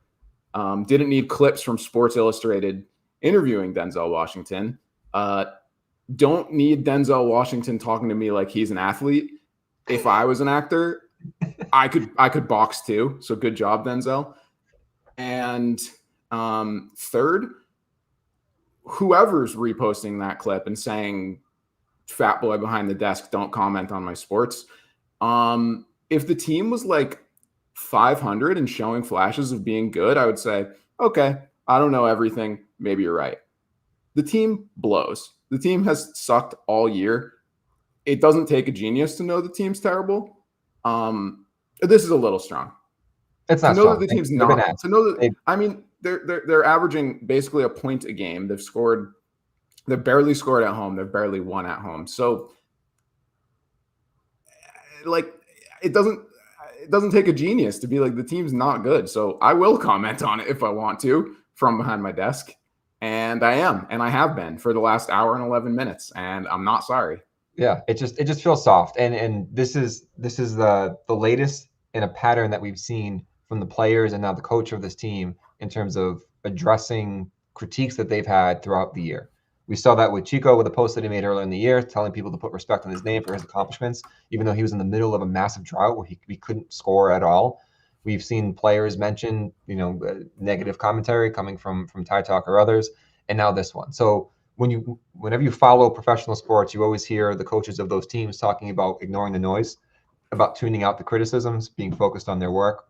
Didn't need clips from Sports Illustrated interviewing Denzel Washington. Don't need Denzel Washington talking to me like he's an athlete. If I was an actor, I could box too. So good job, Denzel. And third, whoever's reposting that clip and saying fat boy behind the desk, don't comment on my sports. If the team was like 500 and showing flashes of being good, I would say, okay, I don't know everything. Maybe you're right. The team blows. The team has sucked all year. It doesn't take a genius to know the team's terrible. This is a little strong. It's not to know strong. that the team's not. To know that, I mean, they're averaging basically a point a game. They've barely scored at home. They've barely won at home. So, like, it doesn't take a genius to be like the team's not good. So I will comment on it if I want to from behind my desk, and I am, and I have been for the last hour and 11 minutes, and I'm not sorry. Yeah, it just feels soft, and this is the latest in a pattern that we've seen from the players and now the coach of this team in terms of addressing critiques that they've had throughout the year. We saw that with Chico with a post that he made earlier in the year, telling people to put respect on his name for his accomplishments, even though he was in the middle of a massive drought where we couldn't score at all. We've seen players mention, negative commentary coming from Ty Talk or others, and now this one. So whenever you follow professional sports, you always hear the coaches of those teams talking about ignoring the noise, about tuning out the criticisms, being focused on their work.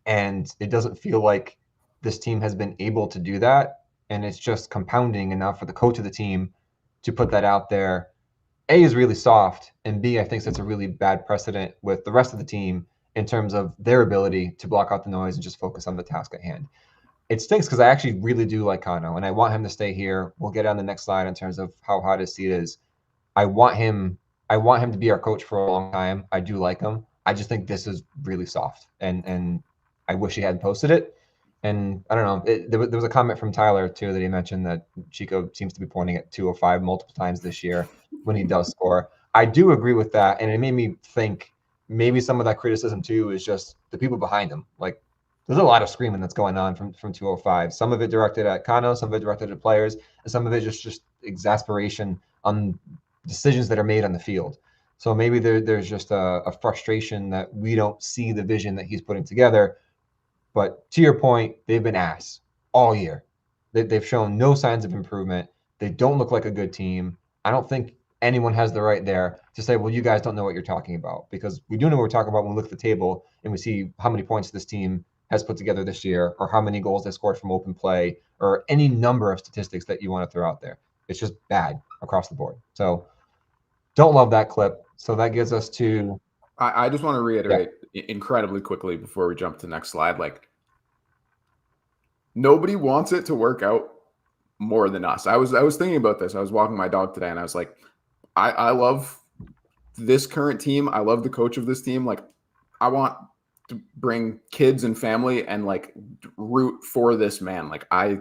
And it doesn't feel like this team has been able to do that. And it's just compounding enough for the coach of the team to put that out there. A, is really soft, and B, I think sets a really bad precedent with the rest of the team in terms of their ability to block out the noise and just focus on the task at hand. It stinks because I actually really do like Kano, and I want him to stay here. We'll get on the next slide in terms of how hot his seat is. I want him to be our coach for a long time. I do like him. I just think this is really soft, and I wish he hadn't posted it. And I don't know. There was a comment from Tyler too that he mentioned that Chico seems to be pointing at 205 multiple times this year when he does score. I do agree with that, and it made me think maybe some of that criticism too is just the people behind him. Like, there's a lot of screaming that's going on from 205. Some of it directed at Kano, some of it directed at players, and some of it just exasperation on decisions that are made on the field. So maybe there's just a frustration that we don't see the vision that he's putting together. But to your point, they've been ass all year. They've shown no signs of improvement. They don't look like a good team. I don't think anyone has the right there to say, well, you guys don't know what you're talking about, because we do know what we're talking about when we look at the table and we see how many points this team has put together this year, or how many goals they scored from open play, or any number of statistics that you want to throw out there. It's just bad across the board. So don't love that clip. So that gives us to... I just want to reiterate incredibly quickly before we jump to the next slide. Like, nobody wants it to work out more than us. I was thinking about this. I was walking my dog today, and I was like, I love this current team. I love the coach of this team. Like, I want to bring kids and family and like root for this man. Like, I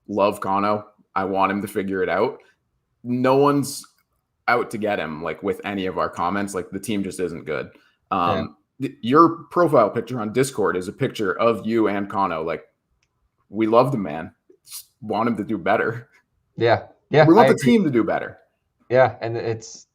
love Kano. I want him to figure it out. No one's out to get him, like, with any of our comments. Like, the team just isn't good. Your profile picture on Discord is a picture of you and Kano. Like, we love the man. Just want him to do better. Yeah. We want the team to do better. Yeah, and it's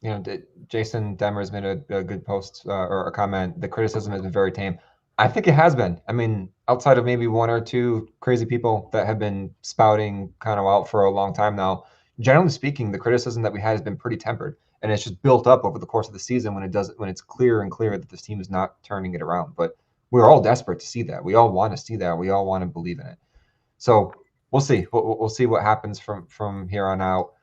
Jason Demers made a good post or a comment. The criticism has been very tame. I think it has been. I mean, outside of maybe one or two crazy people that have been spouting kind of out for a long time now, generally speaking, the criticism that we had has been pretty tempered, and it's just built up over the course of the season when it's clear and clear that this team is not turning it around. But we're all desperate to see that. We all want to see that. We all want to believe in it. So we'll see. We'll see what happens from here on out.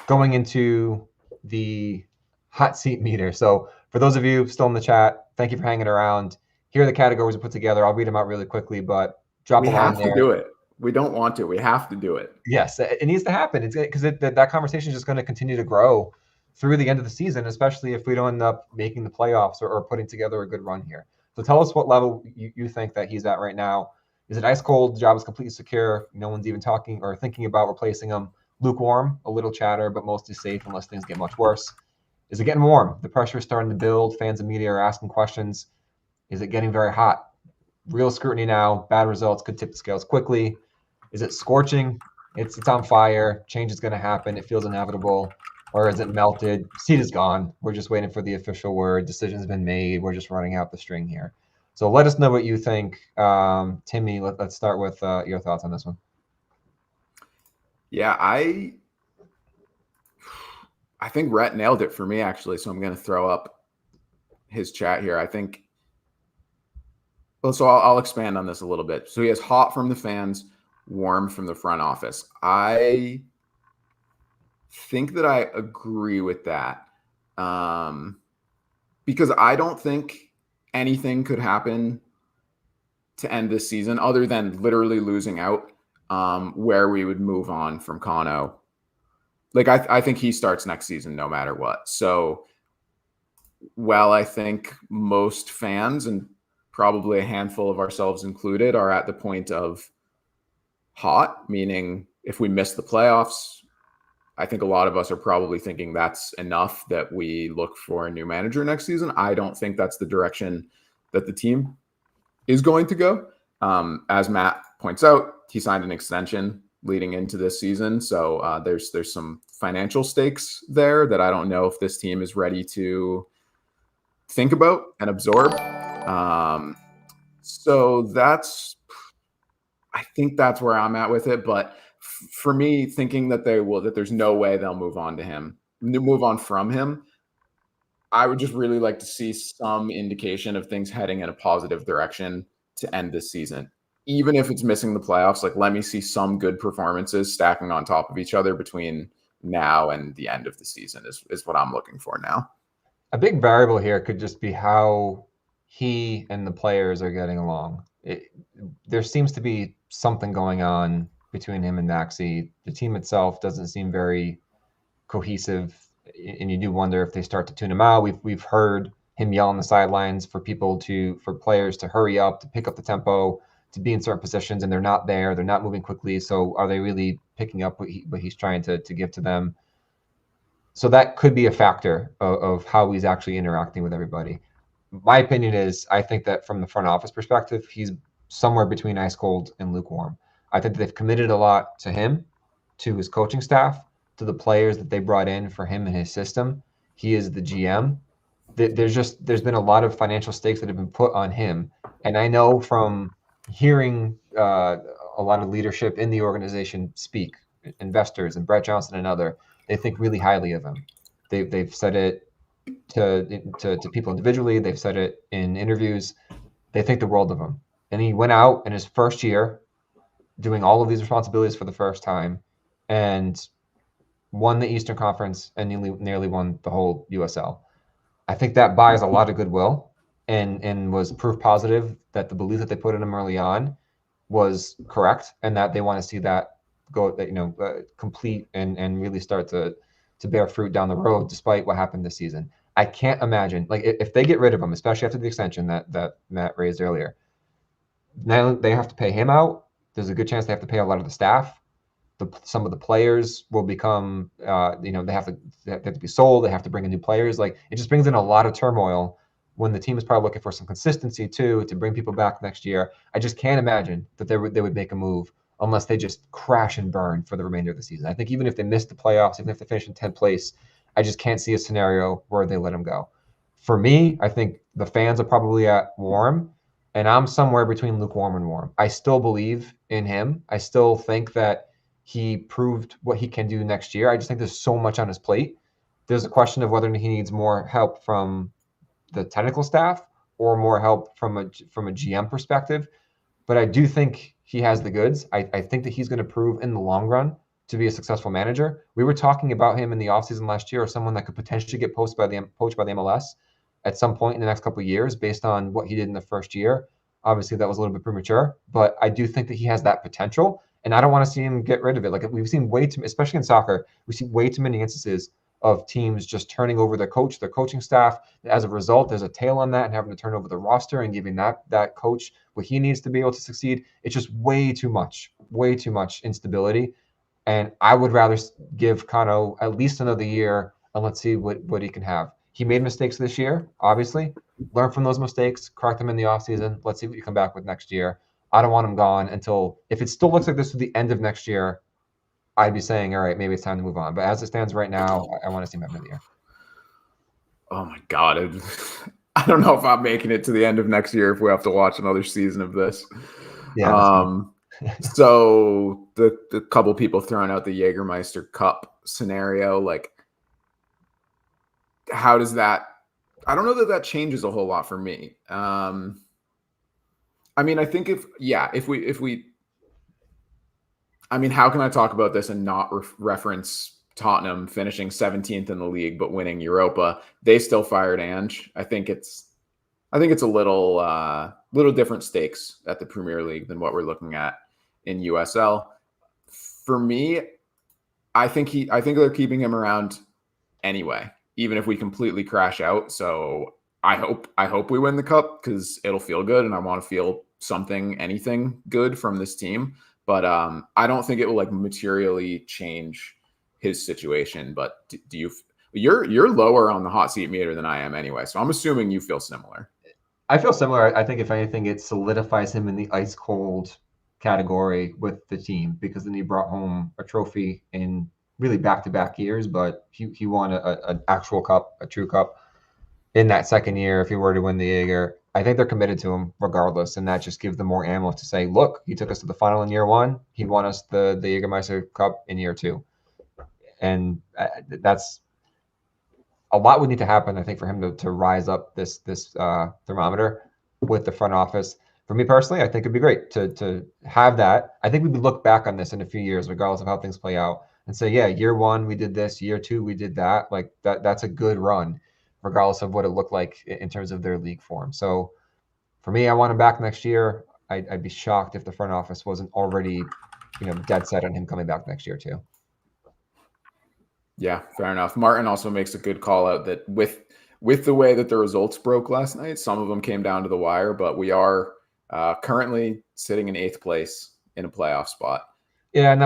Going into the hot seat meter. So for those of you still in the chat, thank you for hanging around. Here are the categories we put together. I'll read them out really quickly, but drop We a line have there. to do it. We don't want to. We have to do it. Yes, it needs to happen. It's because that conversation is just going to continue to grow through the end of the season, especially if we don't end up making the playoffs or putting together a good run here. So tell us what level you think that he's at right now. Is it ice cold? The job is completely secure. No one's even talking or thinking about replacing him. Lukewarm, a little chatter, but mostly safe unless things get much worse. Is it getting warm? The pressure is starting to build. Fans and media are asking questions. Is it getting very hot? Real scrutiny now. Bad results could tip the scales quickly. Is it scorching? It's on fire. Change is going to happen. It feels inevitable. Or is it melted? Seed is gone. We're just waiting for the official word. Decision's been made. We're just running out the string here. So let us know what you think. Timmy, let's start with your thoughts on this one. Yeah, I think Rhett nailed it for me, actually. So I'm going to throw up his chat here. I think. Well, so I'll expand on this a little bit. So he has hot from the fans, warm from the front office. I think that I agree with that, because I don't think anything could happen to end this season other than literally losing out, where we would move on from Kano. Like, I think he starts next season no matter what. So while I think most fans, and probably a handful of ourselves included, are at the point of hot, meaning if we miss the playoffs, I think a lot of us are probably thinking that's enough that we look for a new manager next season. I don't think that's the direction that the team is going to go. As Matt points out, he signed an extension leading into this season. So there's some financial stakes there that I don't know if this team is ready to think about and absorb. So I think that's where I'm at with it. But for me, thinking that there's no way they'll move on from him, I would just really like to see some indication of things heading in a positive direction to end this season. Even if it's missing the playoffs, like, let me see some good performances stacking on top of each other between now and the end of the season is what I'm looking for now. A big variable here could just be how he and the players are getting along. There seems to be something going on between him and Maxey. The team itself doesn't seem very cohesive, and you do wonder if they start to tune him out. We've heard him yell on the sidelines for players to hurry up, to pick up the tempo, to be in certain positions, and they're not there. They're not moving quickly. So are they really picking up what he's trying to give to them? So that could be a factor of how he's actually interacting with everybody. My opinion is, I think that from the front office perspective, he's somewhere between ice cold and lukewarm. I think that they've committed a lot to him, to his coaching staff, to the players that they brought in for him and his system. He is the GM. There's been a lot of financial stakes that have been put on him. And I know from hearing a lot of leadership in the organization speak, investors and Brett Johnson and other, they think really highly of him. They've said it to people individually. They've said it in interviews. They think the world of him. And he went out in his first year doing all of these responsibilities for the first time and won the Eastern Conference and nearly won the whole USL. I think that buys a lot of goodwill and was proof positive that the belief that they put in him early on was correct, and that they want to see that go, complete and really start to bear fruit down the road, despite what happened this season. I can't imagine, like, if they get rid of him, especially after the extension that Matt raised earlier, now they have to pay him out. There's a good chance they have to pay a lot of the staff. Some of the players will become, they have to be sold. They have to bring in new players. Like, it just brings in a lot of turmoil when the team is probably looking for some consistency too, to bring people back next year. I just can't imagine that they would make a move unless they just crash and burn for the remainder of the season. I think even if they miss the playoffs, even if they finish in 10th place, I just can't see a scenario where they let him go. For me, I think the fans are probably at warm, and I'm somewhere between lukewarm and warm. I still believe in him. I still think that he proved what he can do next year. I just think there's so much on his plate. There's a question of whether he needs more help from the technical staff or more help from a GM perspective. But I do think he has the goods. I think that he's going to prove in the long run to be a successful manager. We were talking about him in the offseason last year as someone that could potentially get poached by the MLS at some point in the next couple of years based on what he did in the first year. Obviously, that was a little bit premature, but I do think that he has that potential, and I don't want to see him get rid of it. Like we've seen way too, especially in soccer, we see way too many instances of teams just turning over their coaching staff. As a result, there's a tail on that and having to turn over the roster and giving that coach what he needs to be able to succeed. It's just way too much instability. And I would rather give Kano at least another year and let's see what he can have. He made mistakes this year, obviously. Learn from those mistakes, correct them in the offseason. Let's see what you come back with next year. I don't want him gone until, if it still looks like this to the end of next year, I'd be saying, all right, maybe it's time to move on. But as it stands right now, I want to see him have another year. Oh my God. I don't know if I'm making it to the end of next year if we have to watch another season of this. Yeah. So the couple people throwing out the Jägermeister Cup scenario, like, how does that? I don't know that changes a whole lot for me. I mean, I think if we, I mean, how can I talk about this and not reference Tottenham finishing 17th in the league but winning Europa? They still fired Ange. I think it's a little different stakes at the Premier League than what we're looking at in USL. For me, I think they're keeping him around anyway, even if we completely crash out. So I hope we win the cup because it'll feel good, and I want to feel anything good from this team. But I don't think it will like materially change his situation. But do you? You're lower on the hot seat meter than I am anyway, so I'm assuming you feel similar. I feel similar. I think if anything, it solidifies him in the ice cold category with the team because then he brought home a trophy in really back-to-back years, but he won an actual cup, a true cup in that second year. If he were to win the Jaeger, I think they're committed to him regardless, and that just gives them more ammo to say, look, he took us to the final in year one. He won us the Jägermeister Cup in year two, and that's a lot would need to happen, I think, for him to rise up this thermometer with the front office. For me personally, I think it'd be great to have that. I think we would look back on this in a few years, regardless of how things play out, and say, yeah, year one we did this, year two we did that. Like that's a good run, regardless of what it looked like in terms of their league form. So for me, I want him back next year. I'd be shocked if the front office wasn't already, dead set on him coming back next year too. Yeah, fair enough. Martin also makes a good call out that with the way that the results broke last night, some of them came down to the wire, but we are currently sitting in 8th place in a playoff spot. Yeah, and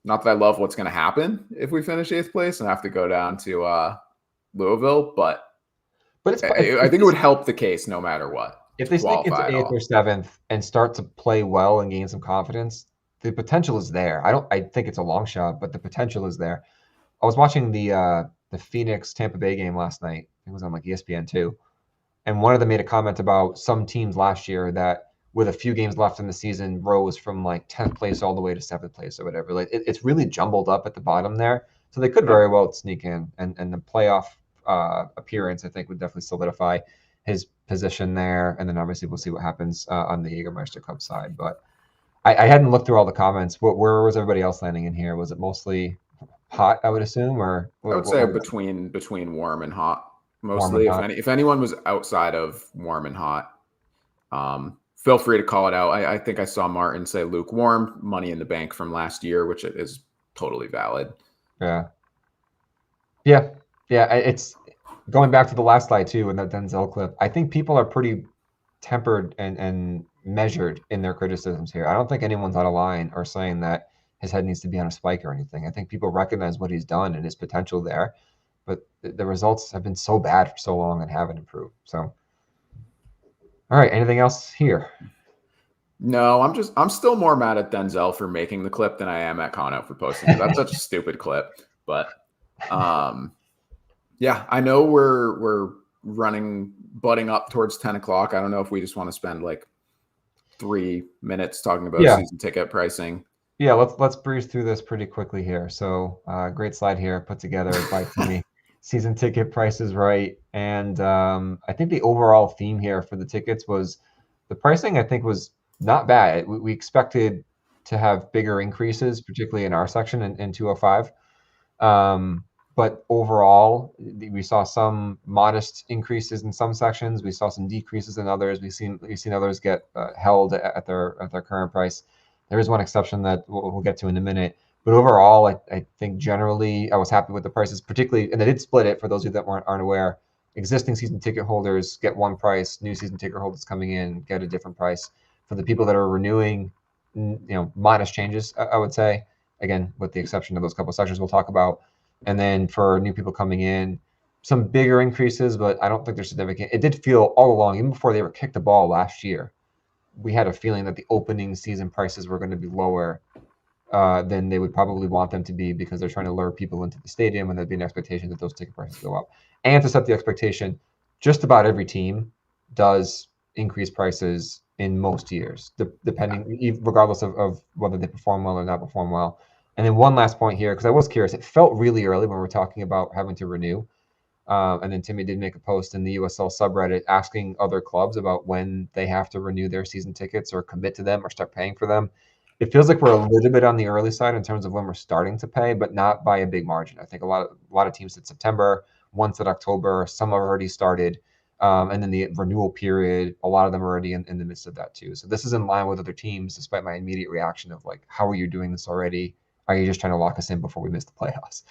not that I love what's going to happen if we finish 8th place and have to go down to Louisville, but I think it would help the case no matter what. If they sneak into 8th or 7th and start to play well and gain some confidence, the potential is there. I think it's a long shot, but the potential is there. I was watching the Phoenix Tampa Bay game last night. It was on like ESPN2, and one of them made a comment about some teams last year that with a few games left in the season rose from like 10th place all the way to 7th place or whatever. Like it's really jumbled up at the bottom there, so they could very well sneak in, and the playoff appearance I think would definitely solidify his position there. And then obviously we'll see what happens on the Jägermeister Cup side. But I hadn't looked through all the comments. Where was everybody else landing in here? Was it mostly hot, I would assume, or I would say between warm and hot mostly. If anyone was outside of warm and hot, feel free to call it out. I think I saw Martin say lukewarm, Money in the Bank from last year, which is totally valid. Yeah. It's going back to the last slide too, and that Denzel clip. I think people are pretty tempered and measured in their criticisms here. I don't think anyone's out of line or saying that his head needs to be on a spike or anything. I think people recognize what he's done and his potential there, but the results have been so bad for so long and haven't improved. So, all right, anything else here? No, I'm still more mad at Denzel for making the clip than I am at Kano for posting it. That's such a stupid clip, but Yeah, I know we're butting up towards 10 o'clock. I don't know if we just want to spend like 3 minutes talking about season ticket pricing. Yeah, let's breeze through this pretty quickly here. So, great slide here put together by Timmy. Season ticket prices right, and I think the overall theme here for the tickets was the pricing. I think was not bad. We expected to have bigger increases, particularly in our section in 205. But overall, we saw some modest increases in some sections. We saw some decreases in others. We've seen others get held at their current price. There is one exception that we'll get to in a minute. But overall, I think generally I was happy with the prices, particularly, and they did split it for those of you that aren't aware. Existing season ticket holders get one price. New season ticket holders coming in get a different price. For the people that are renewing, modest changes, I would say. Again, with the exception of those couple of sections we'll talk about. And then for new people coming in, some bigger increases, but I don't think they're significant. It did feel all along, even before they ever kicked the ball last year, we had a feeling that the opening season prices were going to be lower than they would probably want them to be because they're trying to lure people into the stadium, and there'd be an expectation that those ticket prices go up. And to set the expectation, just about every team does increase prices in most years, depending, regardless of whether they perform well or not perform well. And then one last point here, because I was curious, it felt really early when we were talking about having to renew. And then Timmy did make a post in the USL subreddit asking other clubs about when they have to renew their season tickets or commit to them or start paying for them. It feels like we're a little bit on the early side in terms of when we're starting to pay, but not by a big margin. I think a lot of teams said September, one said October, some have already started. And then the renewal period, a lot of them are already in the midst of that too. So this is in line with other teams, despite my immediate reaction of like, how are you doing this already? Are you just trying to lock us in before we miss the playoffs?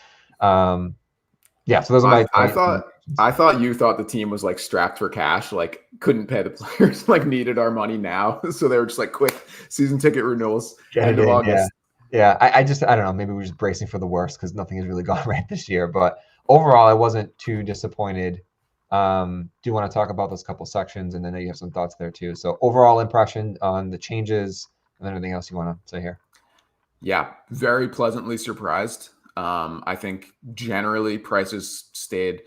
So those are my. I thought you thought the team was like strapped for cash, like couldn't pay the players, like needed our money now, so they were just like quick season ticket renewals end of August. Yeah. I don't know. Maybe we're just bracing for the worst because nothing has really gone right this year. But overall, I wasn't too disappointed. Do you want to talk about those couple sections, and then you have some thoughts there too? So overall impression on the changes, and then anything else you want to say here? Yeah, very pleasantly surprised. I think generally prices stayed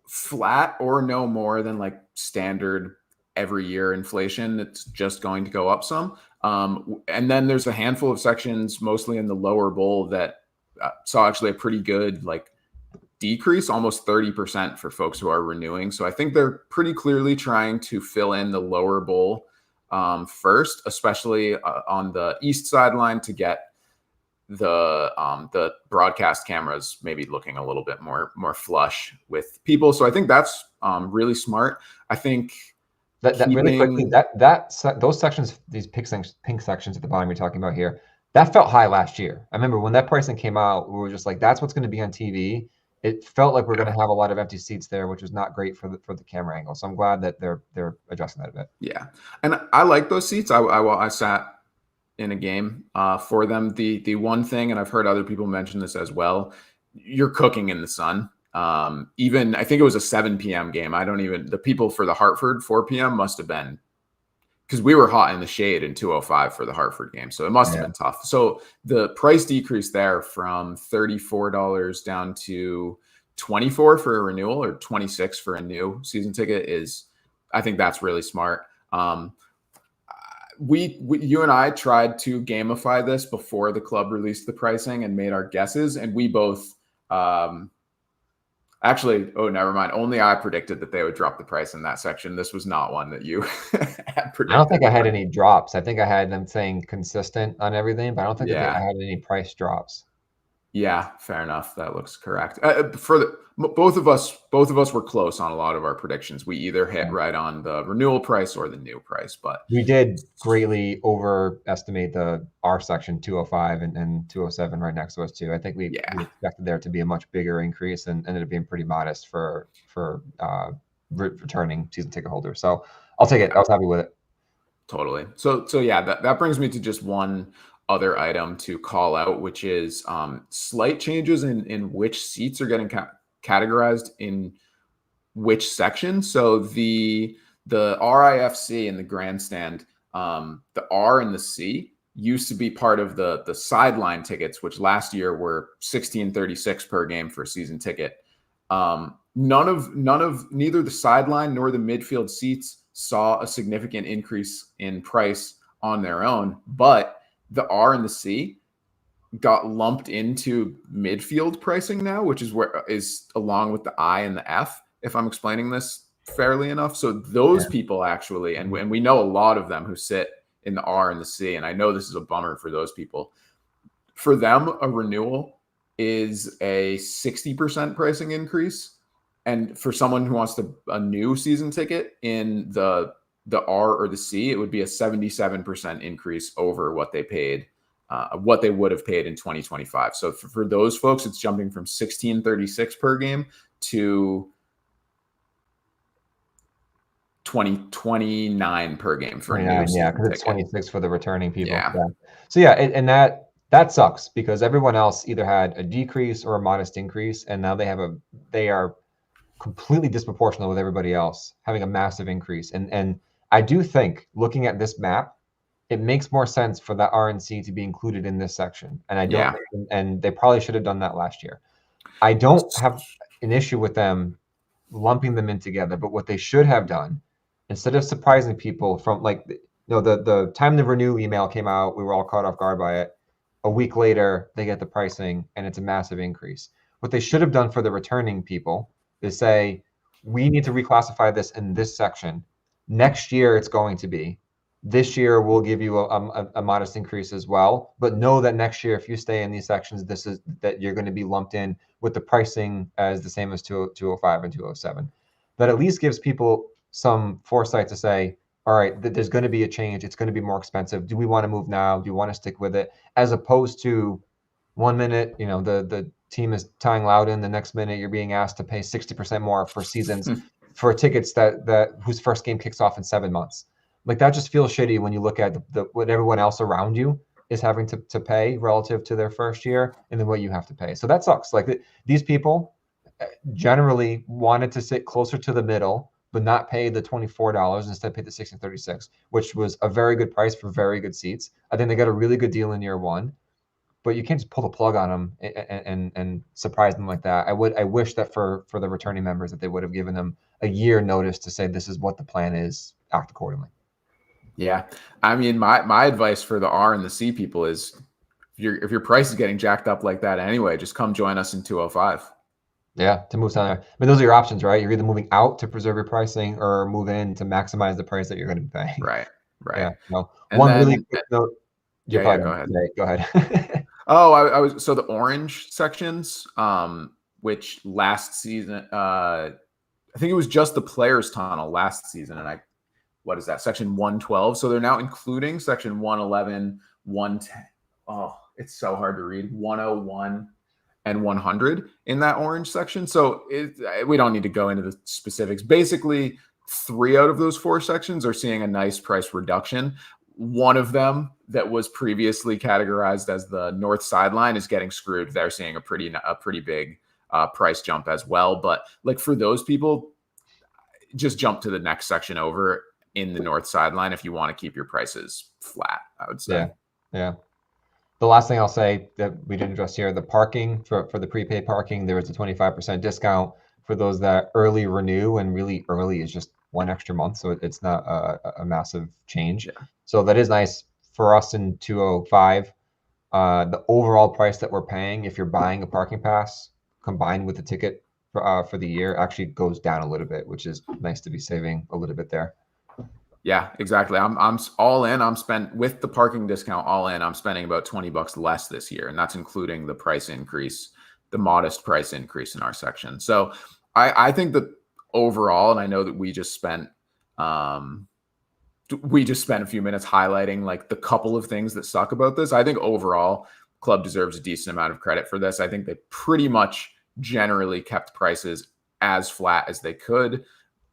flat or no more than like standard every year inflation. It's just going to go up some. And then there's a handful of sections, mostly in the lower bowl, that saw actually a pretty good like decrease, almost 30% for folks who are renewing. So I think they're pretty clearly trying to fill in the lower bowl first, especially on the east sideline, to get the broadcast cameras maybe looking a little bit more flush with people. So I think that's really smart. I think that really quickly, those sections, these pink sections at the bottom you're talking about here, that felt high last year. I remember when that pricing came out, we were just like, that's what's going to be on TV. It felt like we're going to have a lot of empty seats there, which was not great for the camera angle. So I'm glad that they're adjusting that a bit. Yeah, and I like those seats. I sat in a game for them. The one thing, and I've heard other people mention this as well, you're cooking in the sun. Even I think it was a 7 p.m. game. The people for the Hartford 4 p.m. must have been, because we were hot in the shade in 205 for the Hartford game. So it must have been tough. So the price decrease there from $34 down to $24 for a renewal, or $26 for a new season ticket, I think that's really smart. You and I tried to gamify this before the club released the pricing and made our guesses, and we both never mind. Only I predicted that they would drop the price in that section. This was not one that you had predicted. I don't think I had any drops. I think I had them saying consistent on everything, but I don't think I had any price drops. Yeah, fair enough. That looks correct. Both of us were close on a lot of our predictions. We either hit right on the renewal price or the new price, but we did greatly overestimate our section 205 and 207 right next to us too. I think we expected there to be a much bigger increase, and ended up being pretty modest for returning season ticket holders. So I'll take it. I was happy with it. Totally. So yeah, that brings me to just one other item to call out, which is slight changes in which seats are getting categorized in which section. So the RIFC in the grandstand, the R and the C used to be part of the sideline tickets, which last year were $16.36 per game for a season ticket. Neither the sideline nor the midfield seats saw a significant increase in price on their own, but the R and the C got lumped into midfield pricing now, which is along with the I and the F, if I'm explaining this fairly enough. So those people actually, and we know a lot of them who sit in the R and the C, and I know this is a bummer for those people. For them, a renewal is a 60% pricing increase. And for someone who wants a new season ticket in the R or the C, it would be a 77% increase over what they paid, what they would have paid in 2025. So for those folks, it's jumping from $16.36 per game to $20.29 per game for a new season because it's ticket. 26 for the returning people. Yeah. So and that sucks because everyone else either had a decrease or a modest increase, and now they are completely disproportional with everybody else having a massive increase. And I do think, looking at this map, it makes more sense for the RNC to be included in this section. And I don't, and they probably should have done that last year. I don't have an issue with them lumping them in together, but what they should have done, instead of surprising people from the time the renew email came out, we were all caught off guard by it. A week later, they get the pricing and it's a massive increase. What they should have done for the returning people is say, we need to reclassify this in this section. Next year, it's going to be. This year, we'll give you a modest increase as well. But know that next year, if you stay in these sections, that you're going to be lumped in with the pricing as the same as 205 and 207. That at least gives people some foresight to say, all right, there's going to be a change. It's going to be more expensive. Do we want to move now? Do you want to stick with it? As opposed to 1 minute, the team is tying Loudon. The next minute, you're being asked to pay 60% more for seasons for tickets that whose first game kicks off in 7 months. Like, that just feels shitty when you look at what everyone else around you is having to pay relative to their first year and then what you have to pay. So that sucks. Like, these people generally wanted to sit closer to the middle, but not pay the $24, instead pay the $16.36, which was a very good price for very good seats. I think they got a really good deal in year one, but you can't just pull the plug on them and surprise them like that. I wish that for the returning members that they would have given them a year notice to say, this is what the plan is, act accordingly. Yeah. I mean, my advice for the R and the C people is, if your price is getting jacked up like that anyway, just come join us in 205. Yeah, to move down there. I mean, those are your options, right? You're either moving out to preserve your pricing or move in to maximize the price that you're going to be paying. Right. Yeah. No. Really quick note. Go ahead. Go ahead. So the orange sections, which last season, I think it was just the players tunnel last season. And what is that? Section 112. So they're now including section 111, 110. Oh, it's so hard to read. 101 and 100 in that orange section. So we don't need to go into the specifics. Basically, 3 out of those 4 sections are seeing a nice price reduction. One of them that was previously categorized as the north sideline is getting screwed. They're seeing a pretty big price jump as well. But like, for those people, just jump to the next section over in the north sideline if you want to keep your prices flat, I would say. Yeah. The last thing I'll say that we didn't address here, the parking for the prepaid parking, there was a 25% discount for those that early renew, and really early is just 1 extra month. So it's not a massive change. Yeah. So that is nice for us in 205. The overall price that we're paying, if you're buying a parking pass combined with the ticket for the year, actually goes down a little bit, which is nice to be saving a little bit there. Yeah, exactly. I'm all in. With the parking discount all in, I'm spending about $20 less this year. And that's including the price increase, the modest price increase in our section. So I think that overall, and I know that we just spent a few minutes highlighting like the couple of things that suck about this. I think overall, club deserves a decent amount of credit for this. I think they pretty much generally kept prices as flat as they could.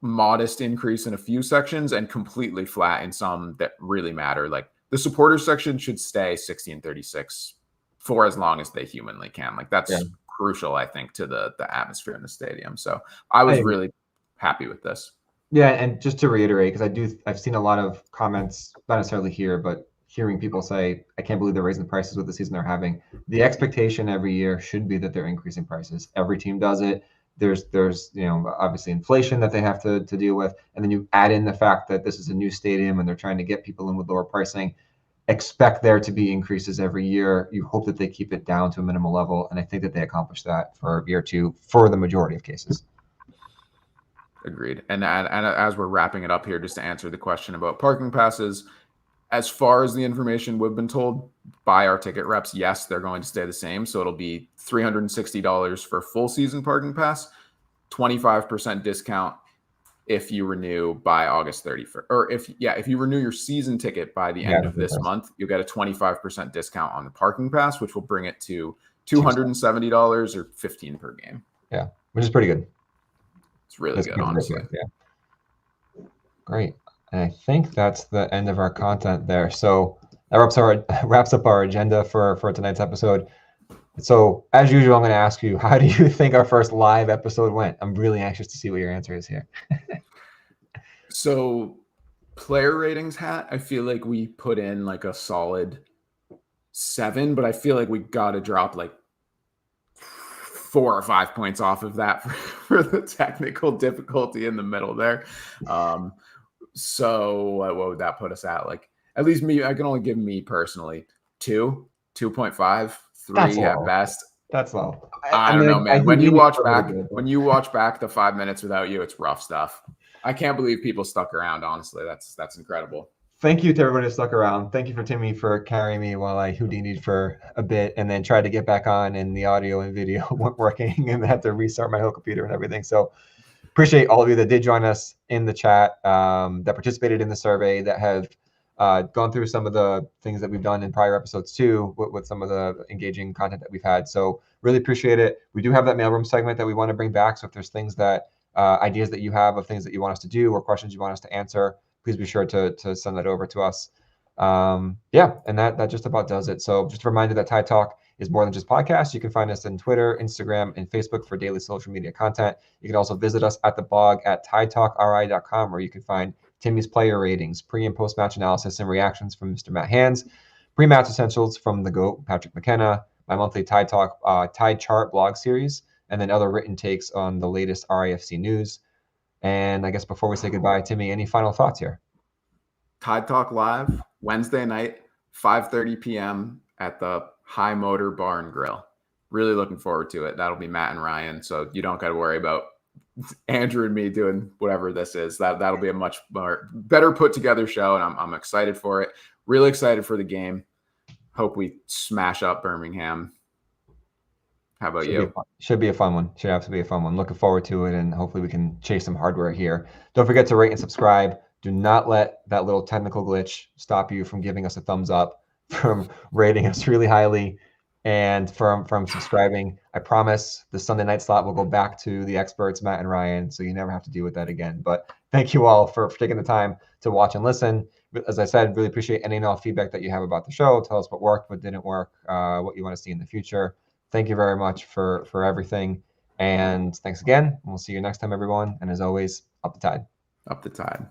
Modest increase in a few sections and completely flat in some that really matter. Like, the supporters section should stay $16.36 for as long as they humanly can. Like, that's crucial, I think, to the atmosphere in the stadium. So I was really happy with this. Yeah, and just to reiterate, because I've seen a lot of comments, not necessarily here, but hearing people say, I can't believe they're raising the prices with the season they're having. The expectation every year should be that they're increasing prices. Every team does it. There's obviously inflation that they have to deal with. And then you add in the fact that this is a new stadium and they're trying to get people in with lower pricing. Expect there to be increases every year. You hope that they keep it down to a minimal level. And I think that they accomplish that for year two for the majority of cases. Agreed. And as we're wrapping it up here, just to answer the question about parking passes, as far as the information we've been told by our ticket reps, yes, they're going to stay the same. So it'll be $360 for full season parking pass, 25% discount if you renew by August 31st. Or if you renew your season ticket by the end of this month, you'll get a 25% discount on the parking pass, which will bring it to $270 or $15 per game. Yeah, which is pretty good. It's really good, honestly. Yeah. Great. And I think that's the end of our content there. So that wraps up our agenda for tonight's episode. So as usual, I'm going to ask you, how do you think our first live episode went? I'm really anxious to see what your answer is here. So player ratings hat, I feel like we put in like a solid 7, but I feel like we got to drop like 4 or 5 points off of that for the technical difficulty in the middle there. So what would that put us at? Like, at least me, I can only give me personally 2, 2.5, 3 at best. That's low. I don't know, man. When you watch back the 5 minutes without you, it's rough stuff. I can't believe people stuck around. Honestly, that's incredible. Thank you to everybody who stuck around. Thank you for Timmy for carrying me while I Houdini'd for a bit and then tried to get back on and the audio and video weren't working and had to restart my whole computer and everything. So appreciate all of you that did join us in the chat, that participated in the survey, that have gone through some of the things that we've done in prior episodes too, with some of the engaging content that we've had. So really appreciate it. We do have that mailroom segment that we want to bring back. So if there's things that, ideas that you have of things that you want us to do or questions you want us to answer, please be sure to send that over to us. And that just about does it. So just a reminder that Tide Talk is more than just podcasts. You can find us on Twitter, Instagram, and Facebook for daily social media content. You can also visit us at the blog at tidetalkri.com, where you can find Timmy's player ratings, pre- and post-match analysis and reactions from Mr. Matt Hands, pre-match essentials from the GOAT, Patrick McKenna, my monthly Tide Talk Tide Chart blog series, and then other written takes on the latest RIFC news. And I guess before we say goodbye, Timmy, any final thoughts here? Tide Talk Live, Wednesday night, 5:30 p.m. at the High Motor Bar and Grill. Really looking forward to it. That'll be Matt and Ryan, so you don't got to worry about Andrew and me doing whatever this is. That'll be a much more better put together show, and I'm excited for it. Really excited for the game. Hope we smash up Birmingham. How about you? Should be a fun one. Should absolutely be a fun one. Looking forward to it, and hopefully we can chase some hardware here. Don't forget to rate and subscribe. Do not let that little technical glitch stop you from giving us a thumbs up, from rating us really highly, and from subscribing. I promise the Sunday night slot will go back to the experts, Matt and Ryan, so you never have to deal with that again. But thank you all for taking the time to watch and listen. As I said, really appreciate any and all feedback that you have about the show. Tell us what worked, what didn't work, what you want to see in the future. Thank you very much for everything. And thanks again. We'll see you next time, everyone. And as always, up the tide. Up the tide.